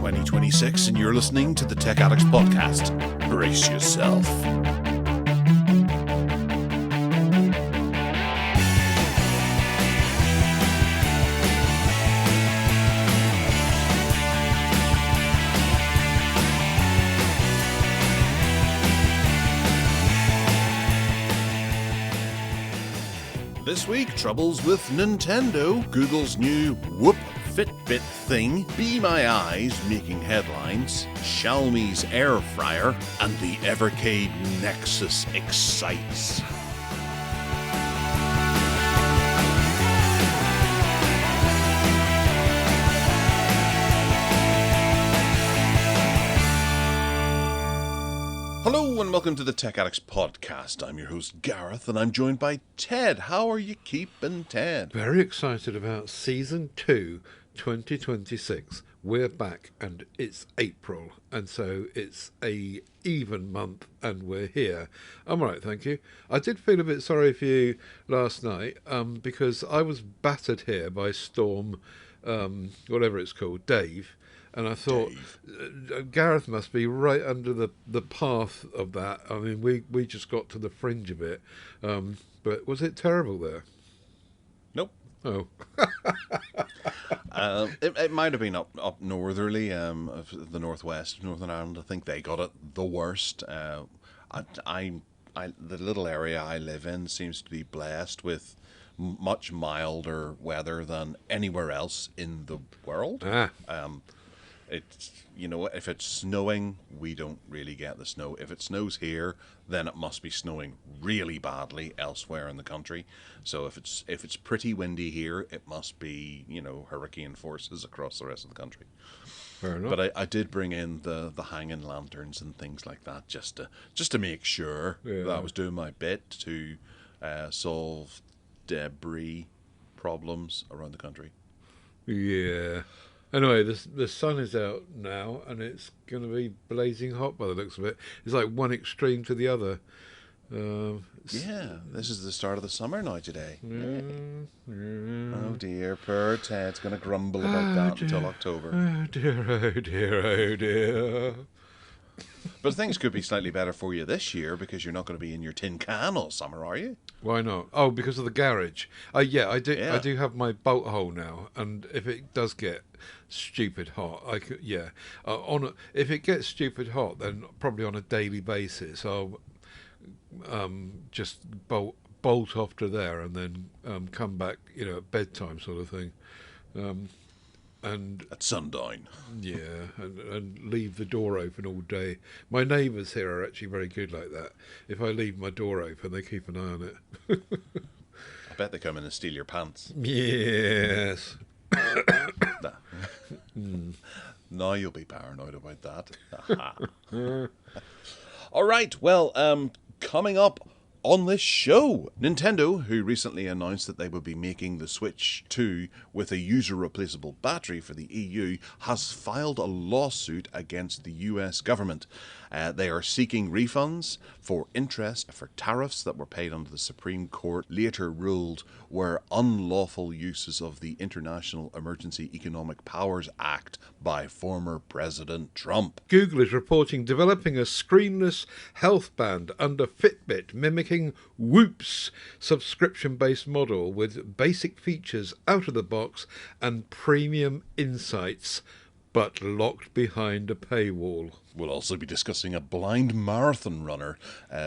2026, and you're listening to the Tech Addicts Podcast. Brace yourself. This week, troubles with Nintendo, Google's new Whoop Fitbit thing, Be My Eyes making headlines, Xiaomi's air fryer, and the Evercade Nexus excites. Hello and welcome to the Tech Addicts Podcast. I'm your host Gareth and I'm joined by Ted. How are you keeping, Ted? Very excited about Season 2, 2026. We're back and it's April, and so it's a even month and we're here. I'm all right, thank you. I did feel a bit sorry for you last night because I was battered here by Storm, whatever it's called, Dave. And I thought, Gareth must be right under the path of that. I mean, we just got to the fringe of it. But was it terrible there? Nope. Oh. It might have been up northerly, of the northwest of Northern Ireland. I think they got it the worst. The little area I live in seems to be blessed with much milder weather than anywhere else in the world. It's, you know, if it's snowing, we don't really get the snow. If it snows here, then it must be snowing really badly elsewhere in the country. So if it's pretty windy here, it must be, you know, hurricane forces across the rest of the country. Fair enough. But I did bring in the hanging lanterns and things like that just to make sure that I was doing my bit to solve debris problems around the country. Yeah. Anyway, the sun is out now, and it's going to be blazing hot by the looks of it. It's like one extreme to the other. This is the start of the summer now today. Yeah. Oh dear, poor Ted's going to grumble about that until October. Oh dear, oh dear, oh dear. But things could be slightly better for you this year because you're not going to be in your tin can all summer, are you? Why not? Oh, because of the garage. I do. Yeah. I do have my bolt hole now, and if it does get stupid hot, I could. Yeah. If it gets stupid hot, then probably on a daily basis, I'll just bolt off to there and then come back, you know, at bedtime sort of thing. And at sundown. Yeah, and leave the door open all day. My neighbours here are actually very good like that. If I leave my door open, they keep an eye on it. I bet they come in and steal your pants. Yes. Now you'll be paranoid about that. All right, well, coming up on this show, Nintendo, who recently announced that they would be making the Switch 2 with a user-replaceable battery for the EU, has filed a lawsuit against the US government. They are seeking refunds for interest for tariffs that were paid under the Supreme Court later ruled were unlawful uses of the International Emergency Economic Powers Act by former President Trump. Google is reporting developing a screenless health band under Fitbit, mimicking Whoop's subscription-based model with basic features out of the box and premium insights, but locked behind a paywall. We'll also be discussing a blind marathon runner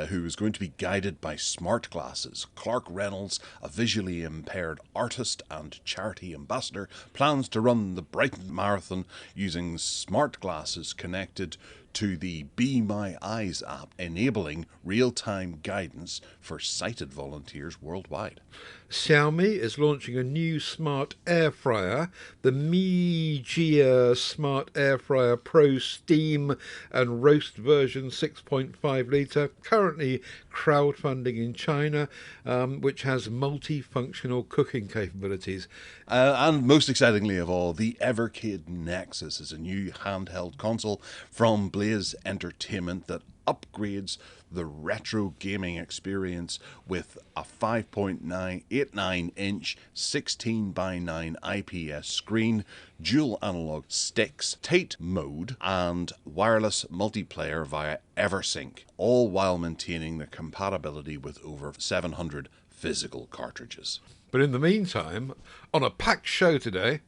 who is going to be guided by smart glasses. Clark Reynolds, a visually impaired artist and charity ambassador, plans to run the Brighton Marathon using smart glasses connected to the Be My Eyes app, enabling real-time guidance for sighted volunteers worldwide. Xiaomi is launching a new smart air fryer, the Mijia Smart Air Fryer Pro Steam and Roast version 6.5 litre, currently crowdfunding in China, which has multifunctional cooking capabilities. And most excitingly of all, the Evercade Nexus is a new handheld console from Blaze Entertainment that upgrades the retro gaming experience with a 5.89-inch 16 by 9 IPS screen, dual analog sticks, Tate mode, and wireless multiplayer via Eversync, all while maintaining the compatibility with over 700 physical cartridges. But in the meantime, on a packed show today,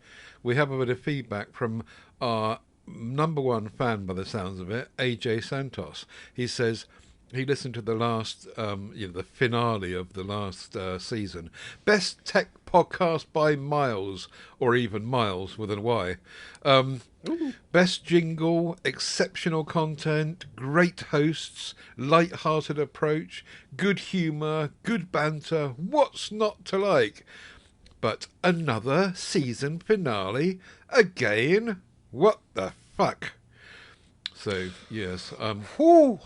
we have a bit of feedback from our number one fan, by the sounds of it, AJ Santos. He says he listened to the last, the finale of the last season. Best tech podcast by Myles, or even Miles with a Y. Best jingle, exceptional content, great hosts, light-hearted approach, good humour, good banter. What's not to like? But another season finale again? What the fuck? So yes, Wow.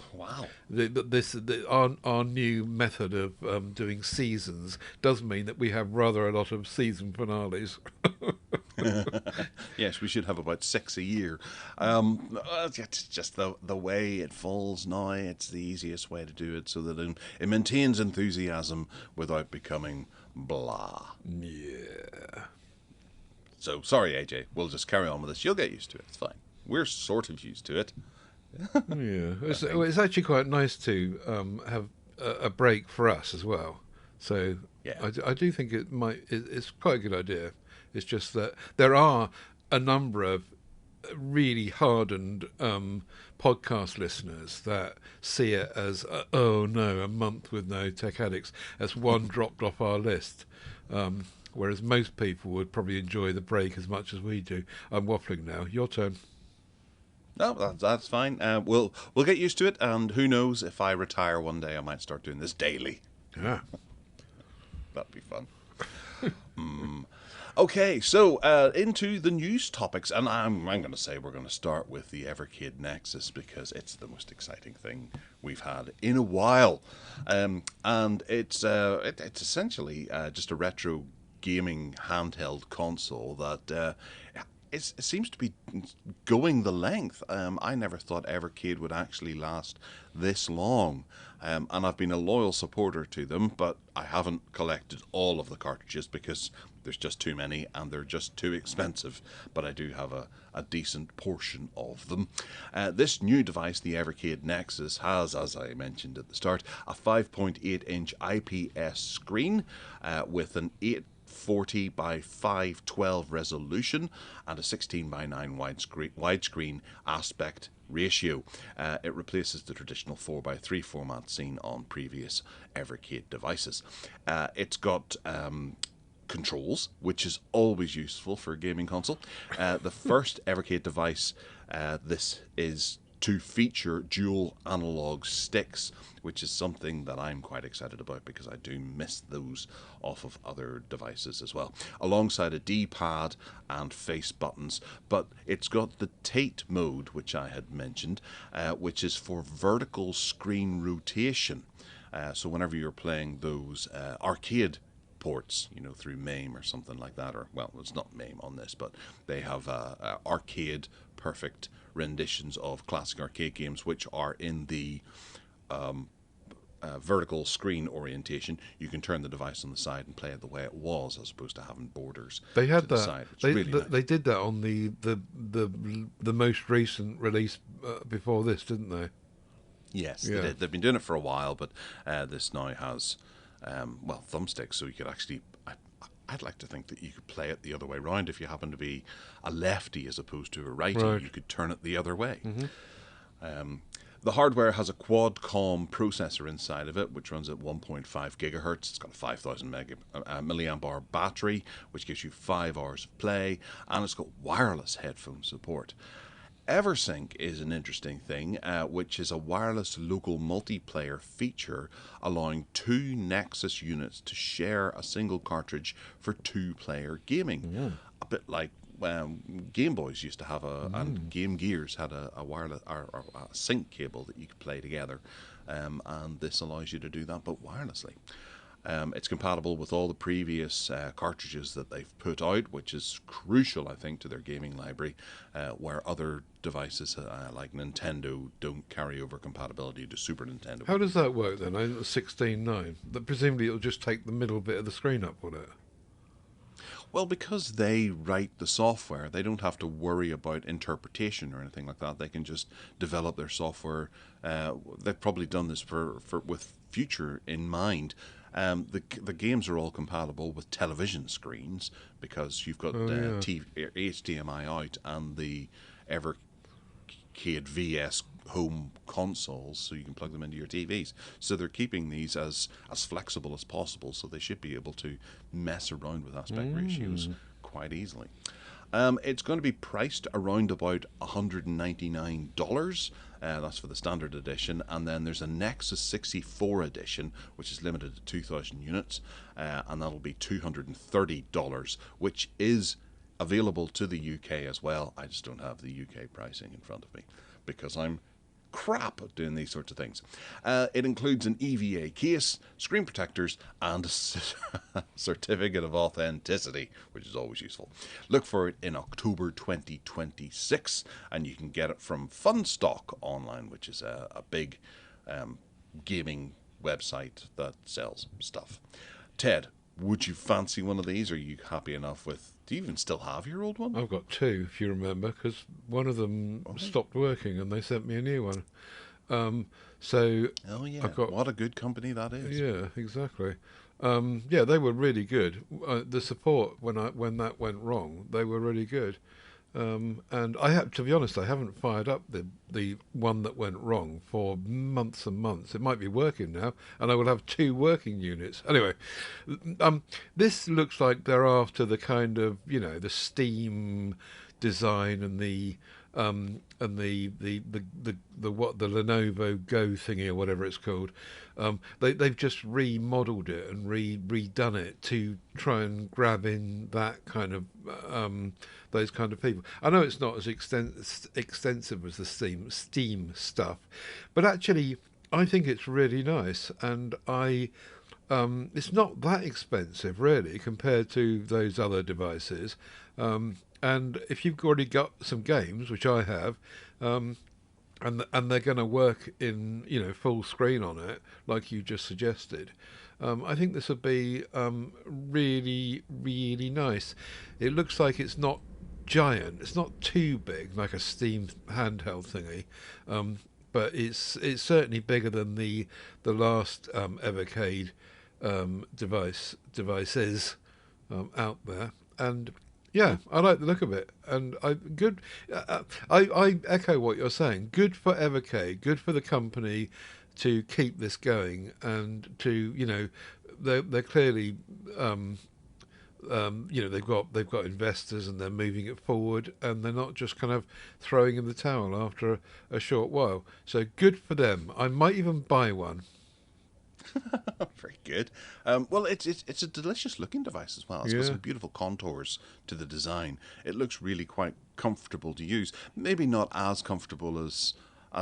Our new method of doing seasons does mean that we have rather a lot of season finales. Yes, we should have about 6 a year. It's just the way it falls now. It's the easiest way to do it, so that it maintains enthusiasm without becoming blah. Yeah. So sorry, AJ. We'll just carry on with this. You'll get used to it. It's fine. We're sort of used to it. Yeah, it's actually quite nice to have a break for us as well. So Yeah. I do think it's quite a good idea. It's just that there are a number of really hardened podcast listeners that see it as oh no, a month with no Tech Addicts. That's one dropped off our list. Whereas most people would probably enjoy the break as much as we do. I'm waffling now. Your turn. No, that's fine. We'll get used to it, and who knows, if I retire one day, I might start doing this daily. Yeah. That'd be fun. Okay, so into the news topics, and I'm going to say we're going to start with the Evercade Nexus because it's the most exciting thing we've had in a while, and it's essentially just a retro gaming handheld console that it seems to be going the length. I never thought Evercade would actually last this long, and I've been a loyal supporter to them, but I haven't collected all of the cartridges because there's just too many and they're just too expensive, but I do have a decent portion of them. This new device, the Evercade Nexus, has, as I mentioned at the start, a 5.8-inch IPS screen with an 840 by 512 resolution and a 16 by 9 widescreen aspect ratio. It replaces the traditional 4:3 format seen on previous Evercade devices. It's got controls, which is always useful for a gaming console. The first Evercade device, this is to feature dual analog sticks, which is something that I'm quite excited about because I do miss those off of other devices as well, alongside a D-pad and face buttons. But it's got the Tate mode, which I had mentioned, which is for vertical screen rotation. So whenever you're playing those arcade ports, through MAME or something like that, or, well, it's not MAME on this, but they have arcade perfect renditions of classic arcade games which are in the vertical screen orientation. You can turn the device on the side and play it the way it was, as opposed to having borders. They had to the that. side. It's really nice. They did that on the most recent release before this, didn't they? Yes, they did. They've been doing it for a while, but this now has thumbsticks, so you could actually. I'd like to think that you could play it the other way around. If you happen to be a lefty as opposed to a righty, you could turn it the other way. Mm-hmm. The hardware has a Quad-Com processor inside of it, which runs at 1.5 gigahertz. It's got a 5,000 milliamp hour battery, which gives you 5 hours of play, and it's got wireless headphone support. Eversync is an interesting thing, which is a wireless local multiplayer feature allowing two Nexus units to share a single cartridge for two-player gaming. Yeah. A bit like Game Boys used to have and Game Gears had a wireless or a sync cable that you could play together, and this allows you to do that, but wirelessly. It's compatible with all the previous cartridges that they've put out, which is crucial, I think, to their gaming library, where other devices like Nintendo don't carry over compatibility to Super Nintendo. How does that work then? I think it was 16.9. Presumably it'll just take the middle bit of the screen up, will it? Well, because they write the software, they don't have to worry about interpretation or anything like that. They can just develop their software. They've probably done this with future in mind. The games are all compatible with television screens because you've got HDMI out and the Evercade VS home consoles, so you can plug them into your TVs. So they're keeping these as flexible as possible, so they should be able to mess around with aspect ratios quite easily. It's going to be priced around about $199. That's for the standard edition, and then there's a Nexus 64 edition, which is limited to 2,000 units, and that'll be $230, which is available to the UK as well. I just don't have the UK pricing in front of me because I'm crap at doing these sorts of things. It includes an EVA case, screen protectors, and a certificate of authenticity, which is always useful. Look for it in October 2026, and you can get it from Funstock Online, which is a big gaming website that sells stuff. Ted, would you fancy one of these? Or are you happy enough with... Do you even still have your old one? I've got two, if you remember, because one of them stopped working and they sent me a new one. Oh yeah, what a good company that is. Yeah, exactly. Yeah, they were really good. The support when that went wrong, they were really good. And I have to be honest, I haven't fired up the one that went wrong for months and months. It might be working now, and I will have two working units. Anyway, this looks like they're after the kind of the Steam design and the Lenovo Go thingy or whatever it's called. They've just remodeled it and redone it to try and grab in that kind of those kind of people. I know it's not as extensive as the Steam stuff, but actually I think it's really nice, and it's not that expensive really compared to those other devices. And if you've already got some games, which I have, and they're going to work in full screen on it, like you just suggested, I think this would be really, really nice. It looks like it's not giant, it's not too big like a Steam handheld thingy, but it's certainly bigger than the last Evercade devices out there, and. Yeah, I like the look of it, and I echo what you're saying. Good for Evercade, good for the company to keep this going, and to they're clearly they've got investors and they're moving it forward, and they're not just kind of throwing in the towel after a short while. So good for them. I might even buy one. Very good. Well, it's a delicious looking device as well. It's got some beautiful contours to the design. It looks really quite comfortable to use. Maybe not as comfortable as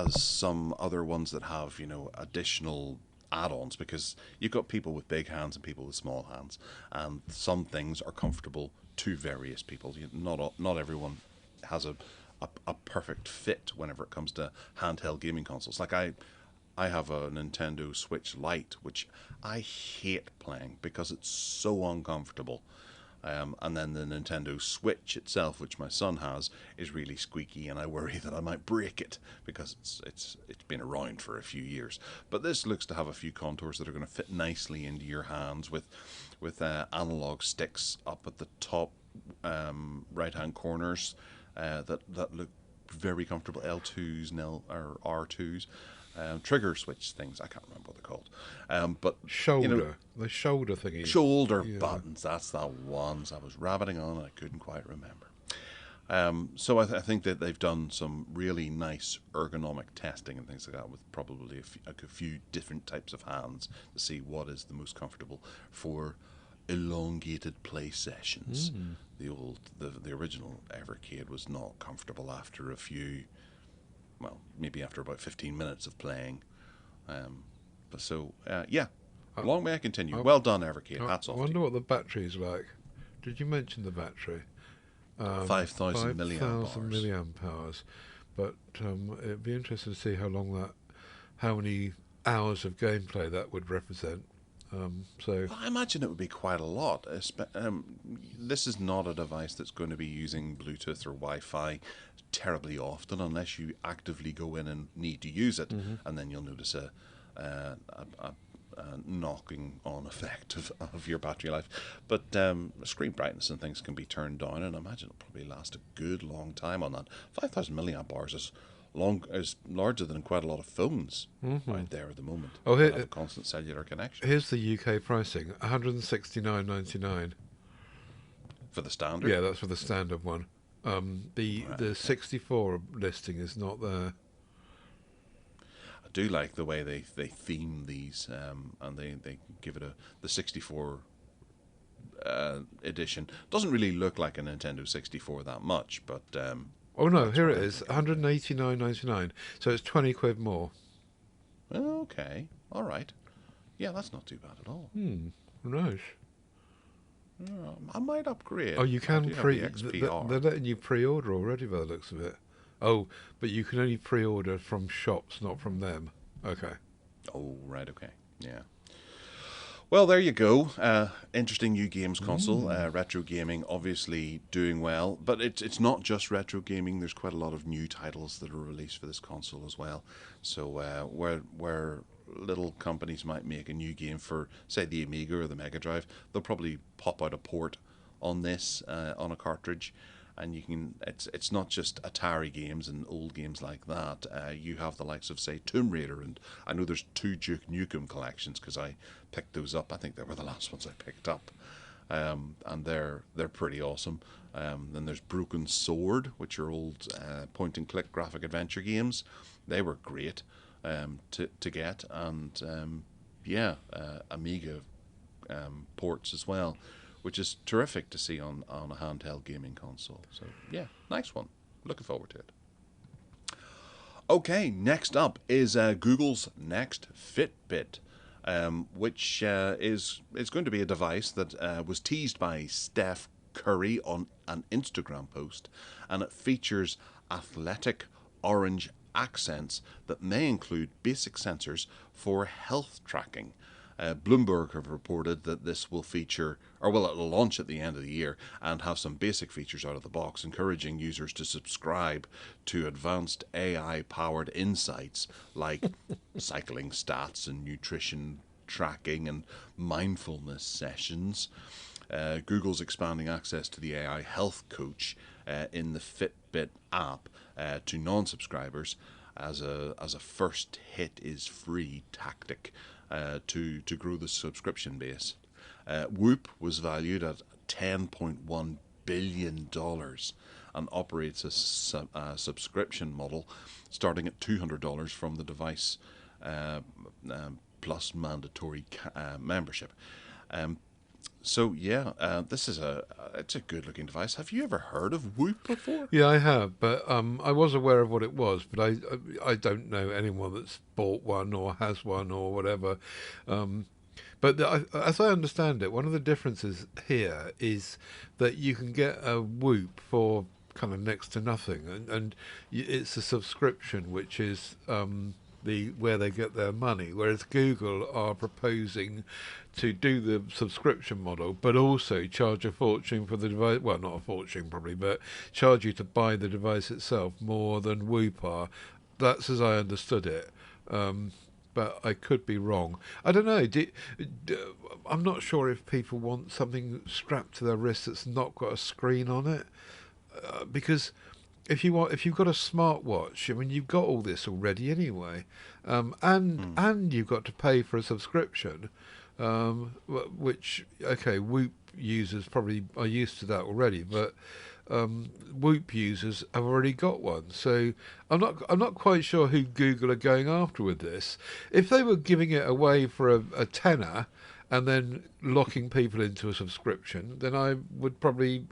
some other ones that have additional add-ons, because you've got people with big hands and people with small hands, and some things are comfortable to various people. Not everyone has a perfect fit whenever it comes to handheld gaming consoles. Like I have a Nintendo Switch Lite, which I hate playing because it's so uncomfortable. And then the Nintendo Switch itself, which my son has, is really squeaky, and I worry that I might break it because it's been around for a few years. But this looks to have a few contours that are going to fit nicely into your hands, with analog sticks up at the top right-hand corners that look very comfortable. L2s or R2s. Trigger switch things, I can't remember what they're called, but the shoulder thingy, shoulder buttons, that's the ones I was rabbiting on and I couldn't quite remember. So I think that they've done some really nice ergonomic testing and things like that, with probably a few different types of hands to see what is the most comfortable for elongated play sessions. The original Evercade was not comfortable after a few. Well, maybe after about 15 minutes of playing. long may I continue. Well done, Evercade. Hats off. I wonder what the battery's like. Did you mention the battery? 5,000 milliamp hours. milliamp hours. But it'd be interesting to see how many hours of gameplay that would represent. I imagine it would be quite a lot. This is not a device that's going to be using Bluetooth or Wi-Fi terribly often, unless you actively go in and need to use it, and then you'll notice a knocking on effect of your battery life. But screen brightness and things can be turned down, and I imagine it'll probably last a good long time on that. 5,000 milliamp hours is larger than quite a lot of phones out there at the moment. Oh, here, have a constant cellular connection. Here's the UK pricing: £169.99 for the standard. Yeah, that's for the standard one. The 64 listing is not there. I do like the way they theme these, and they give it the 64 edition. Doesn't really look like a Nintendo 64 that much, but. Oh no, here it is, £189.99. So it's 20 quid more. Okay, all right. Yeah, that's not too bad at all. Nice. I might upgrade. Oh, you can they're letting you pre-order already by the looks of it. Oh, but you can only pre-order from shops, not from them. Okay. Oh, right, okay. Yeah. Well, there you go. Interesting new games console. Retro gaming obviously doing well, but it's not just retro gaming. There's quite a lot of new titles that are released for this console as well. So where little companies might make a new game for, say, the Amiga or the Mega Drive, they'll probably pop out a port on this on a cartridge. And you can. It's not just Atari games and old games like that. You have the likes of, say, Tomb Raider, and I know there's 2 Duke Nukem collections because I picked those up. I think they were the last ones I picked up, and they're pretty awesome. Then there's Broken Sword, which are old point-and-click graphic adventure games. They were great to get, and Amiga ports as well, which is terrific to see on a handheld gaming console. So, yeah, nice one. Looking forward to it. Okay, next up is Google's next Fitbit, which is going to be a device that was teased by Steph Curry on an Instagram post, and it features athletic orange accents that may include basic sensors for health tracking. Bloomberg have reported that this will feature, it'll launch at the end of the year and have some basic features out of the box, encouraging users to subscribe to advanced AI-powered insights like cycling stats and nutrition tracking and mindfulness sessions. Google's expanding access to the AI health coach in the Fitbit app to non-subscribers as a first hit is free tactic to grow the subscription base. Whoop was valued at $10.1 billion and operates a subscription model starting at $200 from the device plus mandatory membership. This is it's a good looking device. Have you ever heard of Whoop before? Yeah, I have, but I was aware of what it was, but I don't know anyone that's bought one or has one or whatever. As I understand it, one of the differences here is that you can get a Whoop for kind of next to nothing, and it's a subscription, which is where they get their money, whereas Google are proposing to do the subscription model, but also charge a fortune for the device. Well, not a fortune probably, but charge you to buy the device itself more than Whoop are. That's as I understood it. But I could be wrong. I don't know. I'm not sure if people want something strapped to their wrist that's not got a screen on it, because if you've got a smartwatch, I mean, you've got all this already anyway, and you've got to pay for a subscription, which Whoop users probably are used to that already, but Whoop users have already got one. So I'm not quite sure who Google are going after with this. If they were giving it away for a tenner and then locking people into a subscription, then I would probably,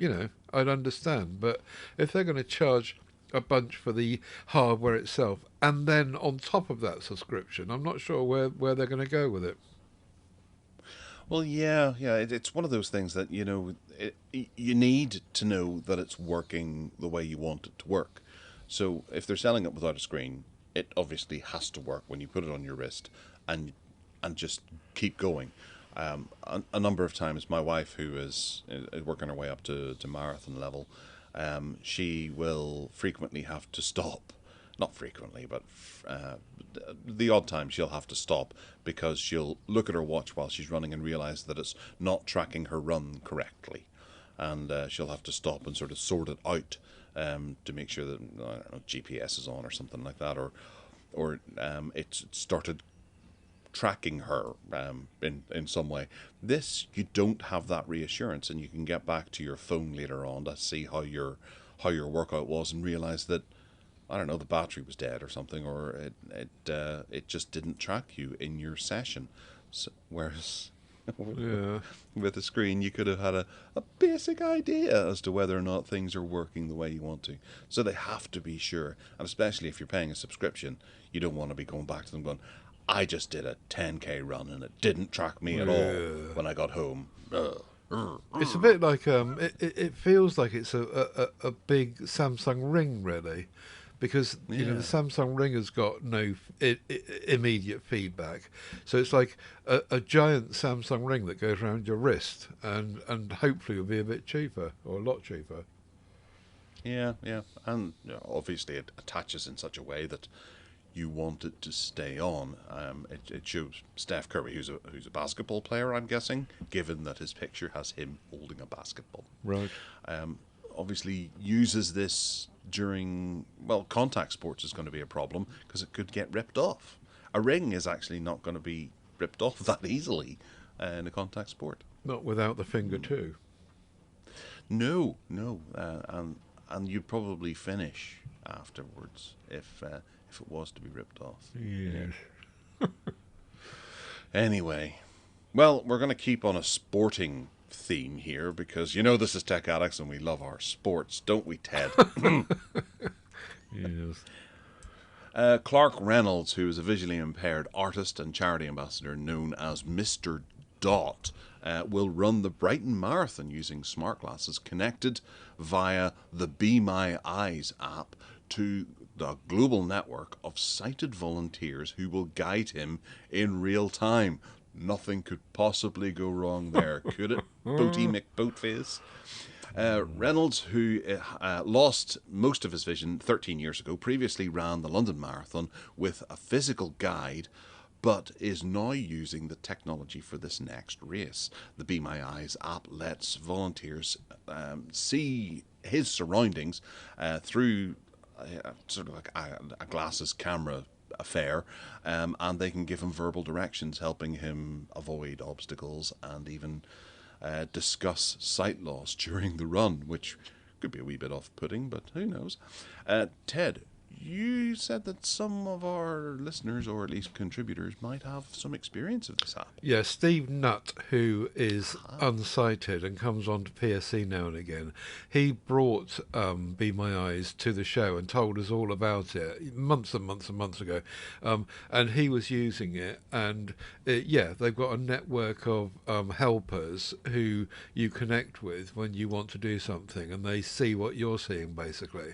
I'd understand. But if they're going to charge a bunch for the hardware itself and then on top of that subscription, I'm not sure where they're going to go with it. Well, yeah, yeah. It's one of those things that you need to know that it's working the way you want it to work. So if they're selling it without a screen, it obviously has to work when you put it on your wrist, and just keep going. A number of times, my wife, who is working her way up to marathon level, she will frequently have to stop. Not frequently, but the odd time she'll have to stop because she'll look at her watch while she's running and realize that it's not tracking her run correctly. And she'll have to stop and sort of sort it out to make sure that I don't know, GPS is on or something like that, or it's started tracking her in some way. This, you don't have that reassurance, and you can get back to your phone later on to see how your workout was and realize that, I don't know, the battery was dead or something, or it just didn't track you in your session. So, whereas with the screen, you could have had a basic idea as to whether or not things are working the way you want to. So they have to be sure, and especially if you're paying a subscription, you don't want to be going back to them going, I just did a 10k run and it didn't track me at all when I got home. It's a bit like it feels like it's a big Samsung Ring, really, because the Samsung Ring has got no immediate feedback, so it's like a giant Samsung Ring that goes around your wrist, and hopefully will be a bit cheaper, or a lot cheaper. Yeah, and obviously it attaches in such a way that you want it to stay on. It shows Steph Curry, who's a basketball player, I'm guessing, given that his picture has him holding a basketball. Right. Obviously uses this during, well, contact sports is going to be a problem because it could get ripped off. A ring is actually not going to be ripped off that easily in a contact sport. Not without the finger too. No, and you'd probably finish afterwards if it was to be ripped off. Yes. Anyway, well, we're going to keep on a sporting theme here because this is Tech Addicts and we love our sports, don't we, Ted? Yes. Clark Reynolds, who is a visually impaired artist and charity ambassador known as Mr. Dot, will run the Brighton Marathon using smart glasses connected via the Be My Eyes app to the global network of sighted volunteers who will guide him in real time. Nothing could possibly go wrong there, could it? Boaty McBoatface. Reynolds, who lost most of his vision 13 years ago, previously ran the London Marathon with a physical guide, but is now using the technology for this next race. The Be My Eyes app lets volunteers see his surroundings through sort of like a glasses camera affair, and they can give him verbal directions, helping him avoid obstacles and even discuss sight loss during the run, which could be a wee bit off-putting, but who knows. Ted, you said that some of our listeners, or at least contributors, might have some experience of this app. Yeah, Steve Nutt, who is unsighted and comes on to PSC now and again, he brought Be My Eyes to the show and told us all about it months and months and months ago. And he was using it, and they've got a network of helpers who you connect with when you want to do something, and they see what you're seeing, basically.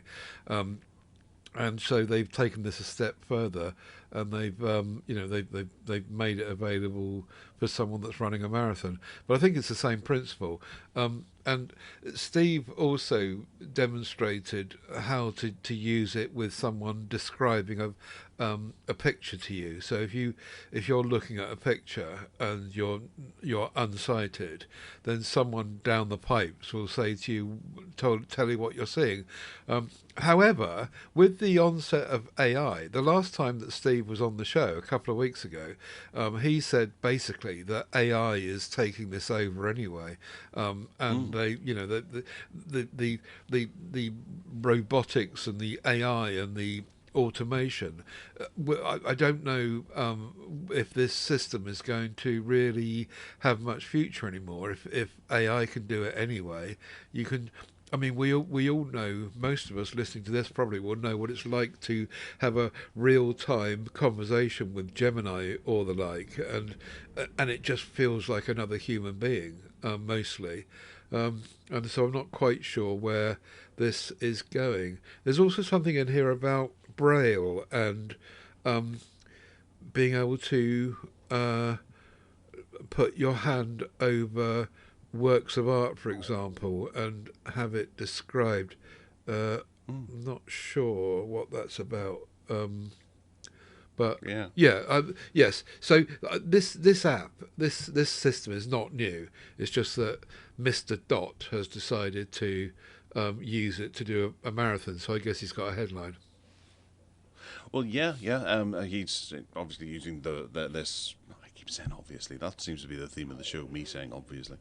And so they've taken this a step further, and they've made it available for someone that's running a marathon. But I think it's the same principle. And Steve also demonstrated how to use it with someone describing a picture to you. So if you're looking at a picture and you're unsighted, then someone down the pipes will say to you, tell you what you're seeing. However, with the onset of AI, the last time that Steve was on the show a couple of weeks ago, he said basically that AI is taking this over anyway, and they, the robotics and the AI and the automation. I don't know if this system is going to really have much future anymore. If AI can do it anyway, you can. I mean, we all know, most of us listening to this probably will know what it's like to have a real-time conversation with Gemini or the like, and it just feels like another human being, mostly. And so I'm not quite sure where this is going. There's also something in here about Braille and being able to put your hand over works of art, for example, and have it described. Not sure what that's about, but yes. So this app, this system is not new. It's just that Mr. Dot has decided to use it to do a marathon. So I guess he's got a headline. Well, yeah. He's obviously using this. I keep saying obviously. That seems to be the theme of the show. Me saying obviously.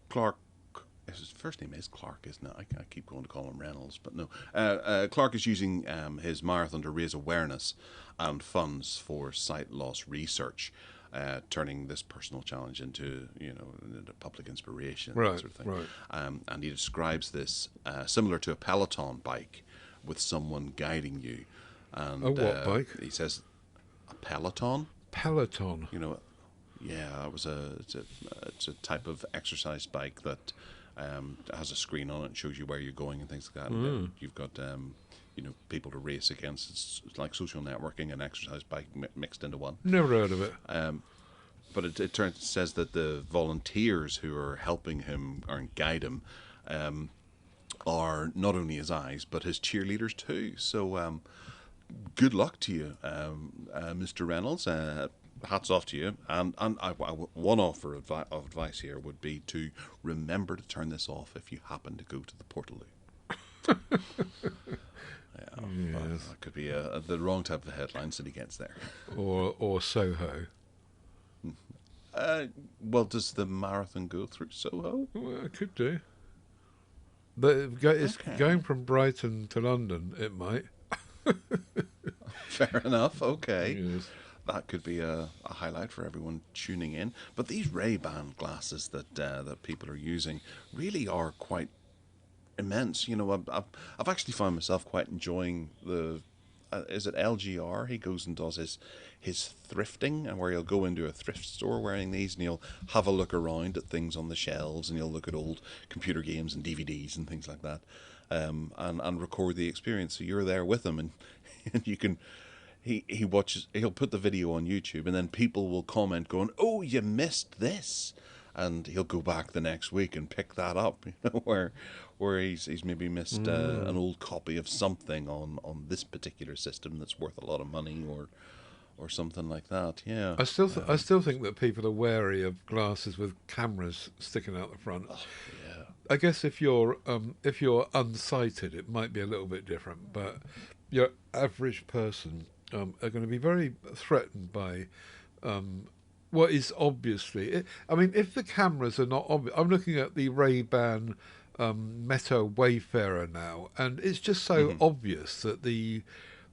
Clark. His first name is Clark, isn't it? I keep going to call him Reynolds, but no. Clark is using his marathon to raise awareness and funds for sight loss research, turning this personal challenge into into public inspiration, that sort of thing. Right. And he describes this similar to a Peloton bike, with someone guiding you. And, a what bike? He says a Peloton. Peloton. Yeah, it's a type of exercise bike that has a screen on it and shows you where you're going and things like that. And you've got people to race against. It's like social networking and exercise bike mixed into one. Never heard of it. But it says that the volunteers who are helping him or guide him are not only his eyes but his cheerleaders too. So good luck to you, Mr. Reynolds. Hats off to you. And one offer of advice here would be to remember to turn this off if you happen to go to the Portaloo. Yes. That could be the wrong type of headlines that he gets there. Or Soho. Well, does the marathon go through Soho? Well, it could do. It's going from Brighton to London. It might. Fair enough. Okay. Yes. That could be a highlight for everyone tuning in. But these Ray-Ban glasses that people are using really are quite immense. I've actually found myself quite enjoying the. Is it LGR? He goes and does his thrifting, and where he'll go into a thrift store wearing these, and he'll have a look around at things on the shelves, and he'll look at old computer games and DVDs and things like that, and record the experience. So you're there with him, and you can. He'll put the video on YouTube, and then people will comment going, "Oh, you missed this," and he'll go back the next week and pick that up. Where he's maybe missed an old copy of something on this particular system that's worth a lot of money or something like that. Yeah. I still think that people are wary of glasses with cameras sticking out the front. Oh, yeah. I guess if you're unsighted, it might be a little bit different, but your average person are going to be very threatened by what is obviously. If the cameras are not obvious, I'm looking at the Ray-Ban Meta Wayfarer now, and it's just so obvious that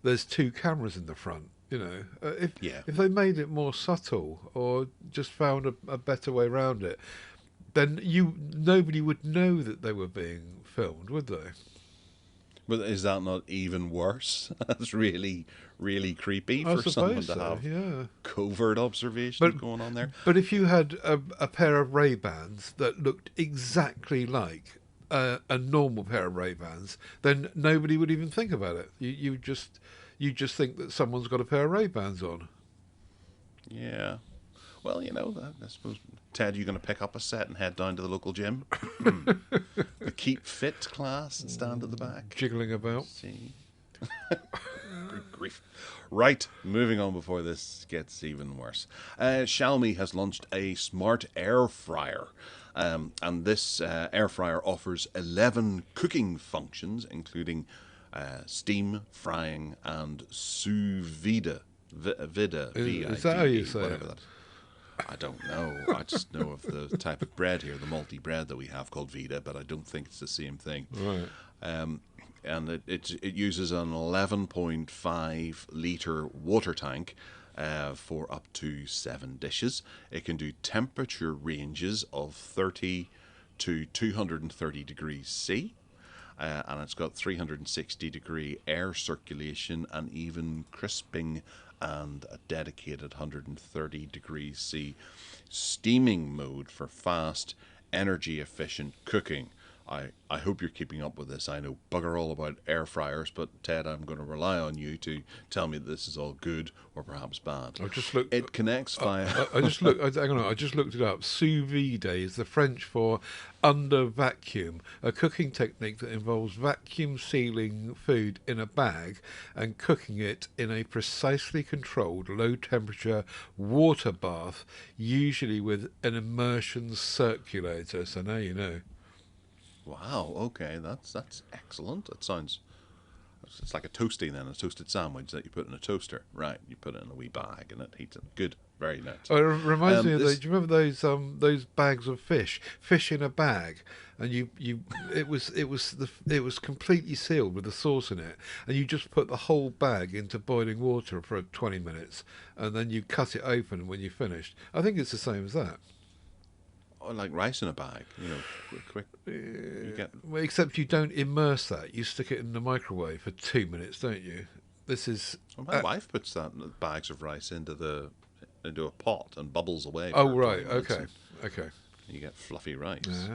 there's two cameras in the front. If they made it more subtle or just found a better way around it, then nobody would know that they were being filmed, would they? But is that not even worse? That's really, really creepy for someone to have covert observations going on there. But if you had a pair of Ray-Bans that looked exactly like a normal pair of Ray-Bans, then nobody would even think about it. You just think that someone's got a pair of Ray-Bans on. Yeah. Well, I suppose, Ted, you're going to pick up a set and head down to the local gym? The Keep Fit class and stand at the back? Jiggling about. See. Good grief. Right, moving on before this gets even worse. Xiaomi has launched a smart air fryer. And this air fryer offers 11 cooking functions, including steam, frying, and Sous-Vide. Is that how you say it? I don't know. I just know of the type of bread here, the multi bread that we have called Vita, but I don't think it's the same thing. Right. And it uses an 11.5 litre water tank for up to 7 dishes. It can do temperature ranges of 30 to 230 degrees C. And it's got 360-degree air circulation and even crisping, and a dedicated 130 degrees C steaming mode for fast, energy-efficient cooking. I hope you're keeping up with this. I know bugger all about air fryers, but Ted, I'm going to rely on you to tell me that this is all good or perhaps bad. I've just looked. It connects via. I just looked. Hang on, I just looked it up. Sous-Vide is the French for under vacuum, a cooking technique that involves vacuum sealing food in a bag and cooking it in a precisely controlled low temperature water bath, usually with an immersion circulator. So now you know. Wow. Okay, that's excellent. It sounds. It's like a toasty then, a toasted sandwich that you put in a toaster. Right, you put it in a wee bag and it heats it. Good, very nice. Oh, it reminds me of do you remember those bags of fish in a bag, and it was completely sealed with the sauce in it, and you just put the whole bag into boiling water for 20 minutes, and then you cut it open when you finished. I think it's the same as that. Like rice in a bag, quick. You get. Well, except you don't immerse that. You stick it in the microwave for 2 minutes, don't you? This is. Well, my wife puts bags of rice into a pot and bubbles away. Oh right, okay. You get fluffy rice.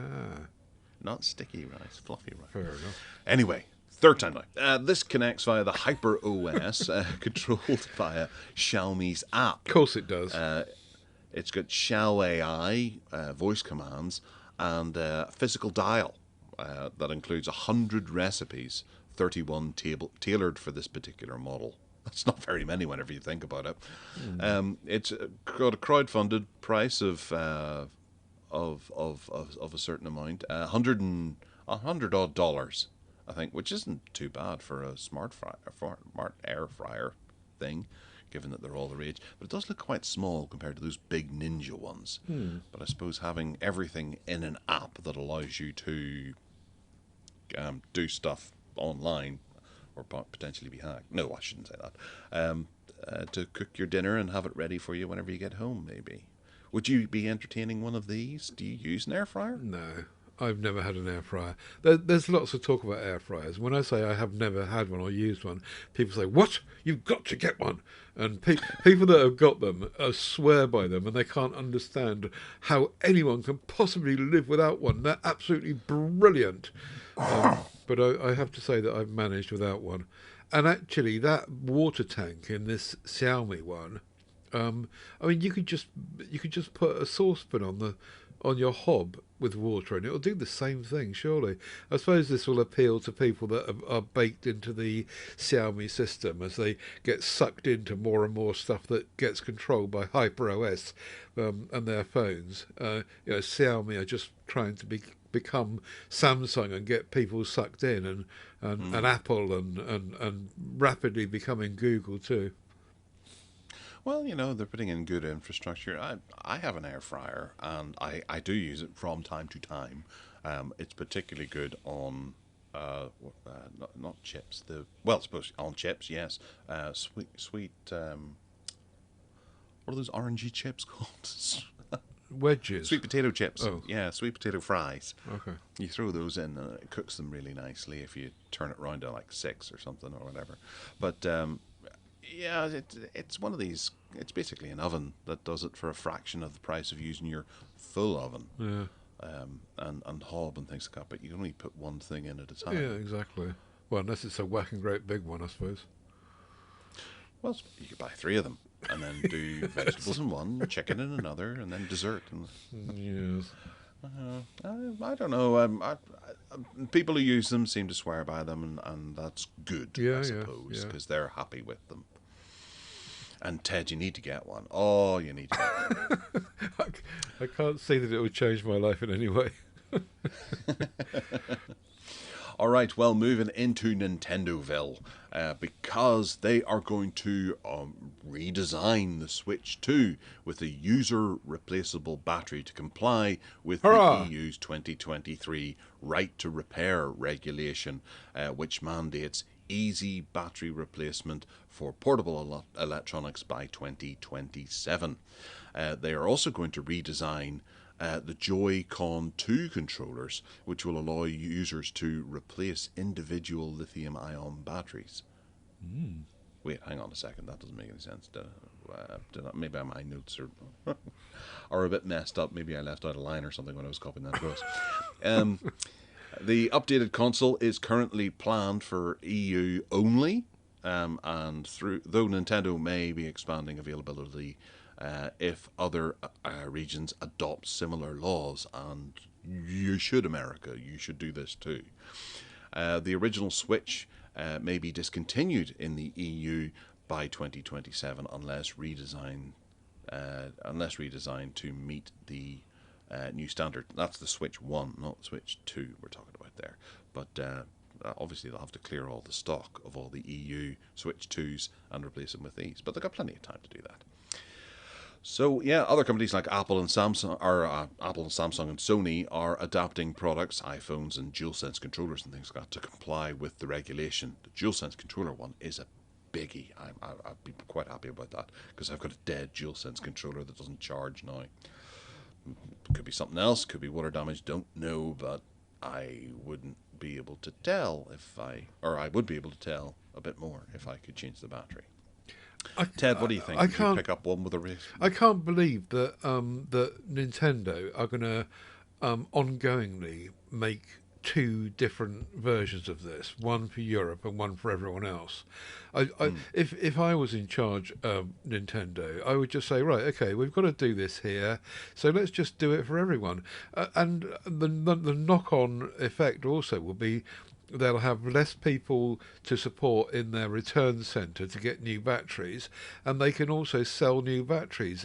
Not sticky rice, fluffy rice. Fair enough. Anyway, third time now. This connects via the Hyper OS, controlled via Xiaomi's app. Of course it does. It's got Xiao AI voice commands and a physical dial that includes 100 recipes, 31 tailored for this particular model. That's not very many whenever you think about it. It's got a crowdfunded price of a certain amount, $100 odd, I think, which isn't too bad for a smart air fryer thing, given that they're all the rage. But it does look quite small compared to those big Ninja ones. But I suppose having everything in an app that allows you to do stuff online or potentially be hacked. No, I shouldn't say that. To cook your dinner and have it ready for you whenever you get home, maybe. Would you be entertaining one of these? Do you use an air fryer? No. I've never had an air fryer. There's lots of talk about air fryers. When I say I have never had one or used one, people say, "What? You've got to get one!" And people that have got them swear by them, and they can't understand how anyone can possibly live without one. They're absolutely brilliant. But I have to say that I've managed without one. And actually, that water tank in this Xiaomi one, I mean, you could just put a saucepan on your hob with water and it'll do the same thing, surely. I suppose this will appeal to people that are baked into the Xiaomi system as they get sucked into more and more stuff that gets controlled by HyperOS and their phones. Xiaomi are just trying to become Samsung and get people sucked in, and Apple and rapidly becoming Google too. Well, they're putting in good infrastructure. I have an air fryer, and I do use it from time to time. It's particularly good on not chips. Supposed on chips, yes. Sweet. What are those orangey chips called? Wedges. Sweet potato chips. Oh. Yeah, sweet potato fries. Okay. You throw those in, and it cooks them really nicely if you turn it round to like 6 or something or whatever. But yeah, it's one of these. It's basically an oven that does it for a fraction of the price of using your full oven. Yeah. And hob and things like that. But you can only put one thing in at a time. Yeah, exactly. Well, unless it's a whacking great big one, I suppose. Well, you could buy 3 of them and then do vegetables in one, chicken in another, and then dessert. Yes. I don't know. People who use them seem to swear by them, and that's good, I suppose, because they're happy with them. And Ted, you need to get one. Oh, you need to get one. I can't see that it would change my life in any way. All right, well, moving into Nintendoville, because they are going to redesign the Switch 2 with a user-replaceable battery to comply with the EU's 2023 Right to Repair regulation, which mandates easy battery replacement for portable electronics by 2027. They are also going to redesign the Joy-Con 2 controllers, which will allow users to replace individual lithium-ion batteries. Wait, hang on a second. That doesn't make any sense. Maybe my notes are a bit messed up. Maybe I left out a line or something when I was copying that across. The updated console is currently planned for EU only, and though Nintendo may be expanding availability if other regions adopt similar laws, and you should, America, you should do this too. The original Switch may be discontinued in the EU by 2027 unless redesigned to meet the new standard. That's the Switch 1, not the Switch 2 we're talking about there. But obviously they'll have to clear all the stock of all the EU Switch 2s and replace them with these. But they've got plenty of time to do that. So yeah, other companies like Apple and Samsung and Sony are adapting products, iPhones and DualSense controllers and things like that, to comply with the regulation. The DualSense controller one is a biggie. I'd be quite happy about that because I've got a dead DualSense controller that doesn't charge now. Could be something else, could be water damage, don't know, but I wouldn't be able to tell I would be able to tell a bit more if I could change the battery. Ted, what do you think? Would you pick up one with a race? I can't believe that that Nintendo are going to ongoingly make two different versions of this, one for Europe and one for everyone else. If I was in charge of Nintendo, I would just say, right, okay, we've got to do this here, so let's just do it for everyone. And the knock-on effect also will be they'll have less people to support in their return centre to get new batteries, and they can also sell new batteries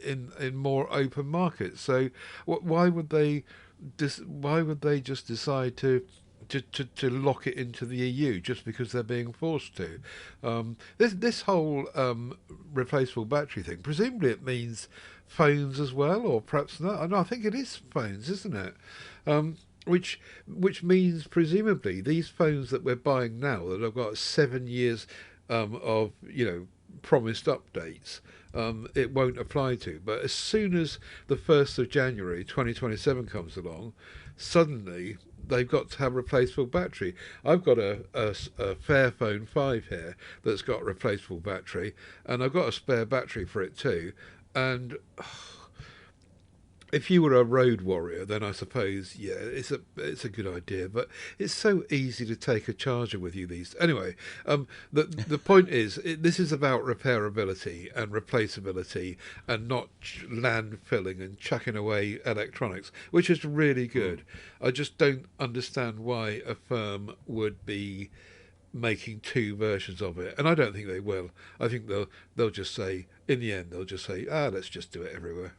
in more open markets. So why would they just decide to lock it into the EU just because they're being forced to? This whole replaceable battery thing, presumably it means phones as well, or perhaps not. No, I think it is phones, isn't it? Which means presumably these phones that we're buying now that have got 7 years of promised updates, it won't apply to. But as soon as the 1st of January 2027 comes along, suddenly they've got to have replaceable battery. I've got a Fairphone 5 here that's got a replaceable battery, and I've got a spare battery for it too. And if you were a road warrior, then I suppose, yeah, it's a good idea. But it's so easy to take a charger with you these. Anyway, the point is, this is about repairability and replaceability, and not landfilling and chucking away electronics, which is really good. I just don't understand why a firm would be making two versions of it, and I don't think they will. I think they'll just say, in the end, let's just do it everywhere.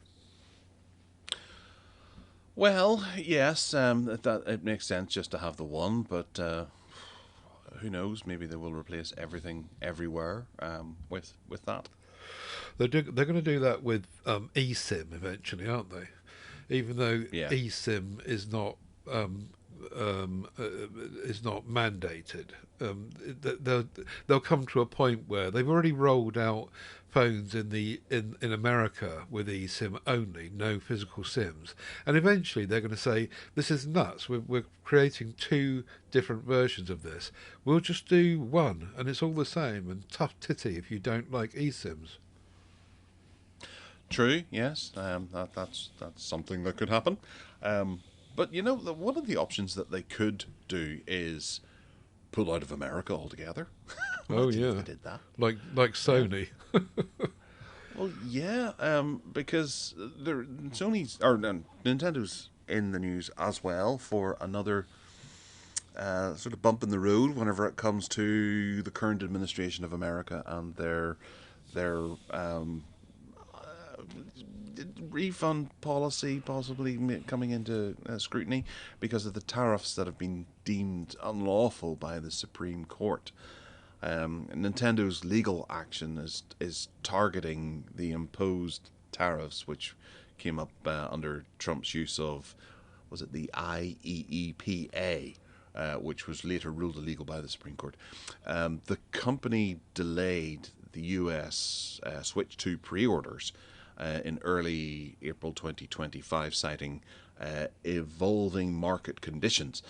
Well, yes, that it makes sense just to have the one, but who knows? Maybe they will replace everything everywhere with that. They're going to do that with eSIM eventually, aren't they? Even though eSIM is not mandated. They'll come to a point where they've already rolled out phones in America with eSIM only, no physical SIMs, and eventually they're going to say, this is nuts, we're creating two different versions of this, we'll just do one and it's all the same, and tough titty if you don't like eSIMs. True, yes, that's something that could happen. But one of the options that they could do is pull out of America altogether. Oh yeah, they did that. Like Sony. Well, yeah, because Nintendo's in the news as well for another sort of bump in the road whenever it comes to the current administration of America and their refund policy possibly coming into scrutiny because of the tariffs that have been deemed unlawful by the Supreme Court. Nintendo's legal action is targeting the imposed tariffs, which came up under Trump's use of, was it the IEEPA, which was later ruled illegal by the Supreme Court. The company delayed the US Switch 2 pre-orders in early April 2025, citing evolving market conditions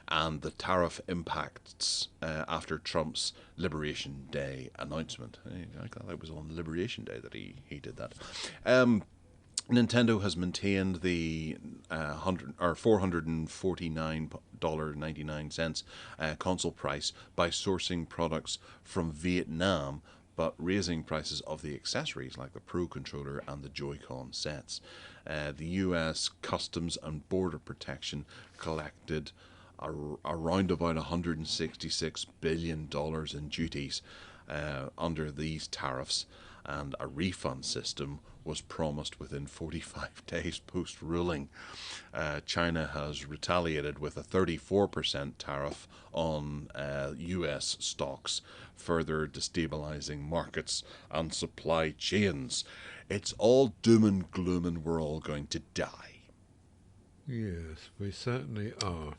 and the tariff impacts after Trump's Liberation Day announcement. I thought it was on Liberation Day that he did that. Nintendo has maintained the $449.99 console price by sourcing products from Vietnam, but raising prices of the accessories like the Pro Controller and the Joy-Con sets. The US Customs and Border Protection collected around about $166 billion in duties under these tariffs, and a refund system was promised within 45 days post-ruling. China has retaliated with a 34% tariff on US stocks, further destabilizing markets and supply chains. It's all doom and gloom and we're all going to die. Yes, we certainly are.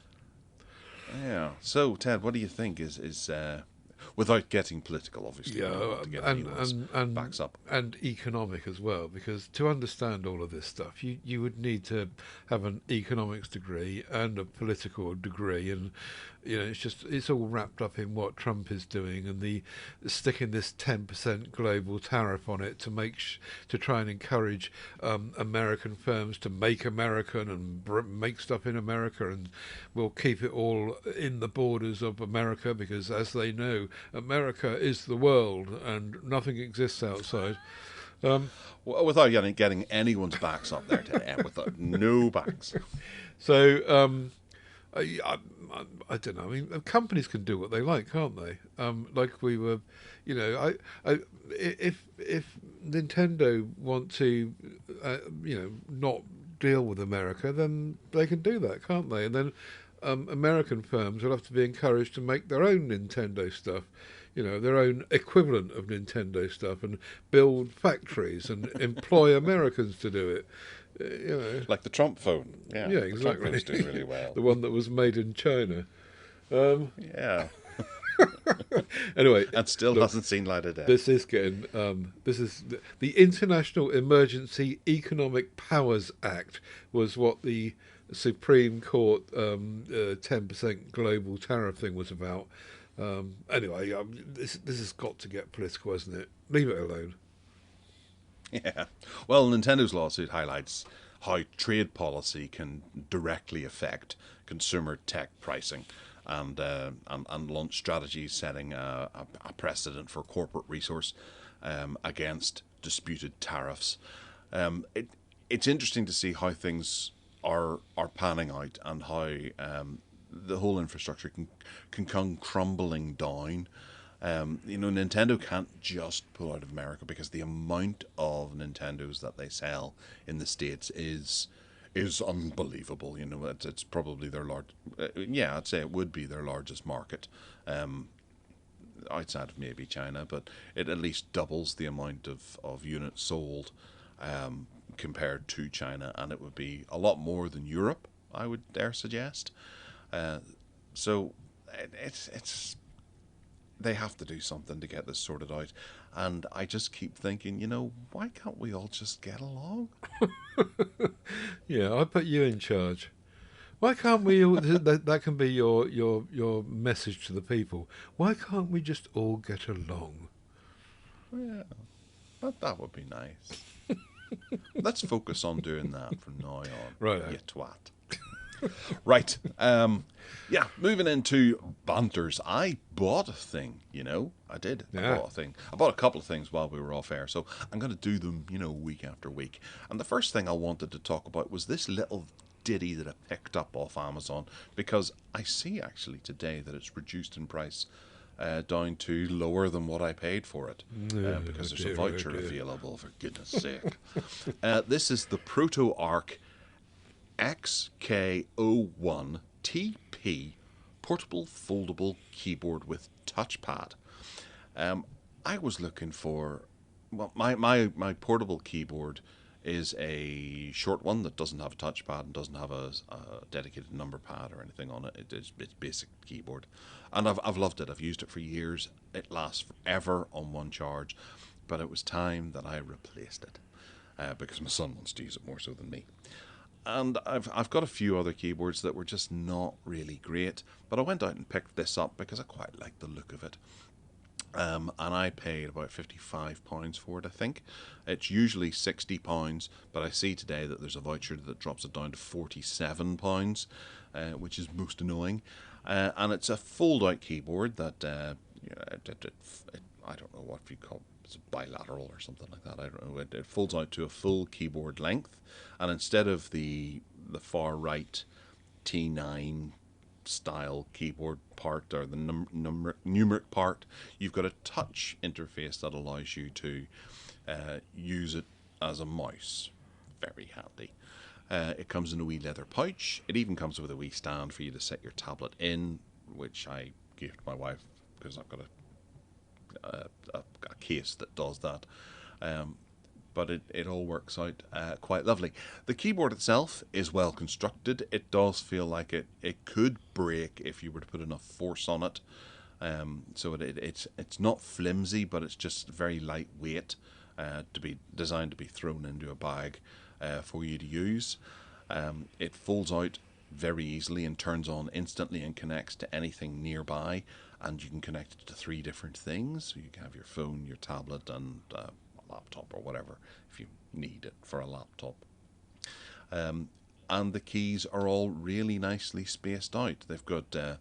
Yeah. So, Ted, what do you think is without getting political, obviously, we don't want to get anyone's backs up. And economic as well, because to understand all of this stuff, you would need to have an economics degree and a political degree, and it's all wrapped up in what Trump is doing and the sticking this 10% global tariff on it to try and encourage American firms to make American and make stuff in America, and we'll keep it all in the borders of America because, as they know, America is the world and nothing exists outside. Without getting anyone's backs up there, Ted, without no backs. So I don't know. I mean, companies can do what they like, can't they? Like we were, if Nintendo want to, not deal with America, then they can do that, can't they? And then American firms will have to be encouraged to make their own Nintendo stuff, their own equivalent of Nintendo stuff, and build factories and employ Americans to do it. Like the Trump phone. Yeah, exactly. The Trump phone's doing really well. The one that was made in China. Yeah. Anyway, and still hasn't seen light of day. This is getting. This is the International Emergency Economic Powers Act was what the Supreme Court 10% global tariff thing was about. Anyway, this has got to get political, hasn't it? Leave it alone. Yeah. Well, Nintendo's lawsuit highlights how trade policy can directly affect consumer tech pricing and launch strategies setting a precedent for corporate resource against disputed tariffs. It's interesting to see how things are panning out and how the whole infrastructure can come crumbling down. Nintendo can't just pull out of America because the amount of Nintendos that they sell in the States is unbelievable. It's probably their I'd say it would be their largest market, outside of maybe China, but it at least doubles the amount of units sold compared to China, and it would be a lot more than Europe, I would dare suggest. So it's they have to do something to get this sorted out, and I just keep thinking, why can't we all just get along? Yeah, I put you in charge. Why can't we? That can be your message to the people. Why can't we just all get along? Yeah, that would be nice. Let's focus on doing that from now on. Right, you twat. Right. Moving into Banters. I bought a thing, I did. Yeah. I bought a thing. I bought a couple of things while we were off air, so I'm going to do them, week after week. And the first thing I wanted to talk about was this little ditty that I picked up off Amazon, because I see actually today that it's reduced in price down to lower than what I paid for it, because there's a voucher available, for goodness sake. This is the Proto-Arc XK01 TP portable foldable keyboard with touchpad. I was looking for, my portable keyboard is a short one that doesn't have a touchpad and doesn't have a dedicated number pad or anything on it. It's basic keyboard, and I've loved it. I've used it for years. It lasts forever on one charge, but it was time that I replaced it. because my son wants to use it more so than me. And I've got a few other keyboards that were just not really great, but I went out and picked this up because I quite like the look of it. And I paid about £55 for it, I think. It's usually £60, but I see today that there's a voucher that drops it down to £47, which is most annoying. And it's a fold-out keyboard that, I don't know what you call it. It's bilateral or something like that. I don't know. It folds out to a full keyboard length, and instead of the far right T9 style keyboard part or the numeric part, you've got a touch interface that allows you to use it as a mouse. Very handy. It comes in a wee leather pouch. It even comes with a wee stand for you to set your tablet in, which I gave to my wife because I've got a case that does that. But it all works out quite lovely. The keyboard itself is well constructed. It does feel like it could break if you were to put enough force on it. So it's not flimsy, but it's just very lightweight, to be designed to be thrown into a bag for you to use. It folds out very easily and turns on instantly and connects to anything nearby, and you can connect it to 3 different things. So you can have your phone, your tablet, and a laptop or whatever if you need it for a laptop. And the keys are all really nicely spaced out. They've got a